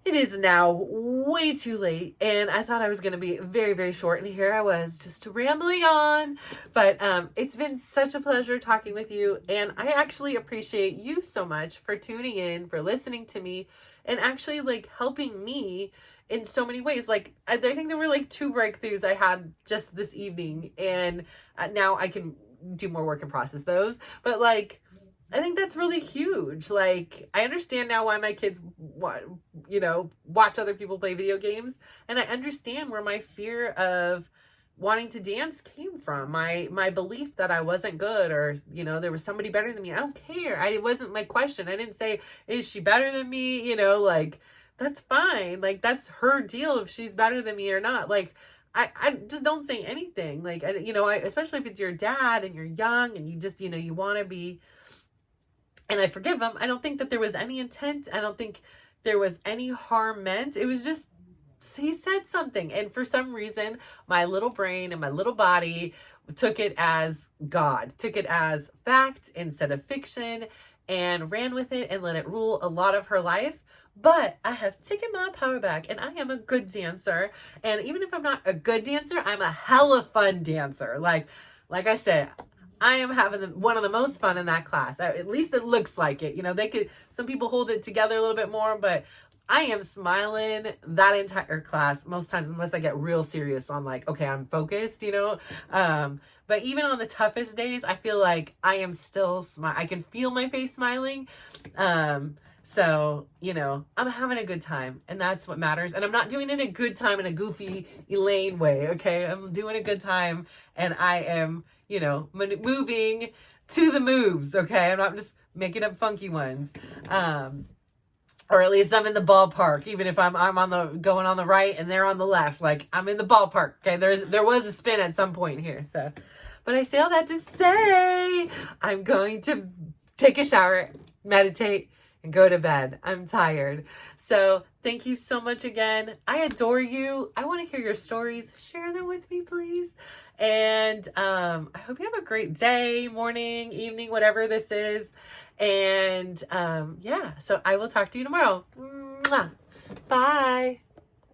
it is now way too late, and I thought I was going to be very, very short, and here I was just rambling on. But it's been such a pleasure talking with you, and I actually appreciate you so much for tuning in, for listening to me, and actually like helping me in so many ways. Like, I think there were like 2 breakthroughs I had just this evening, and now I can do more work and process those. But like, I think that's really huge. Like, I understand now why my kids watch other people play video games, and I understand where my fear of wanting to dance came from. My belief that I wasn't good, or there was somebody better than me. I don't care. It wasn't my question. I didn't say, is she better than me? Like, that's fine. Like, that's her deal if she's better than me or not. Like, I just don't say anything. Like, especially if it's your dad and you're young and you just, you want to be. and I forgive him. I don't think that there was any intent. I don't think there was any harm meant. It was just, he said something. And for some reason, my little brain and my little body took it as God, took it as fact instead of fiction, and ran with it and let it rule a lot of her life. But I have taken my power back, and I am a good dancer. And even if I'm not a good dancer, I'm a hella fun dancer. Like I said, I am having one of the most fun in that class. At least it looks like it. You know, some people hold it together a little bit more, but I am smiling that entire class most times, unless I get real serious on like, okay, I'm focused, you know? But even on the toughest days, I feel like I am still I can feel my face smiling. So, you know, I'm having a good time, and that's what matters. And I'm not doing it a good time in a goofy Elaine way. Okay. I'm doing a good time, and I am, you know, moving to the moves. Okay. I'm not just making up funky ones. Or at least I'm in the ballpark, even if I'm going on the right and they're on the left. Like, I'm in the ballpark. Okay, there was a spin at some point here. So, but I say all that to say I'm going to take a shower, meditate, and go to bed. I'm tired. So thank you so much again. I adore you. I want to hear your stories. Share them with me, please. And I hope you have a great day, morning, evening, whatever this is. And yeah, so I will talk to you tomorrow. Mwah. Bye.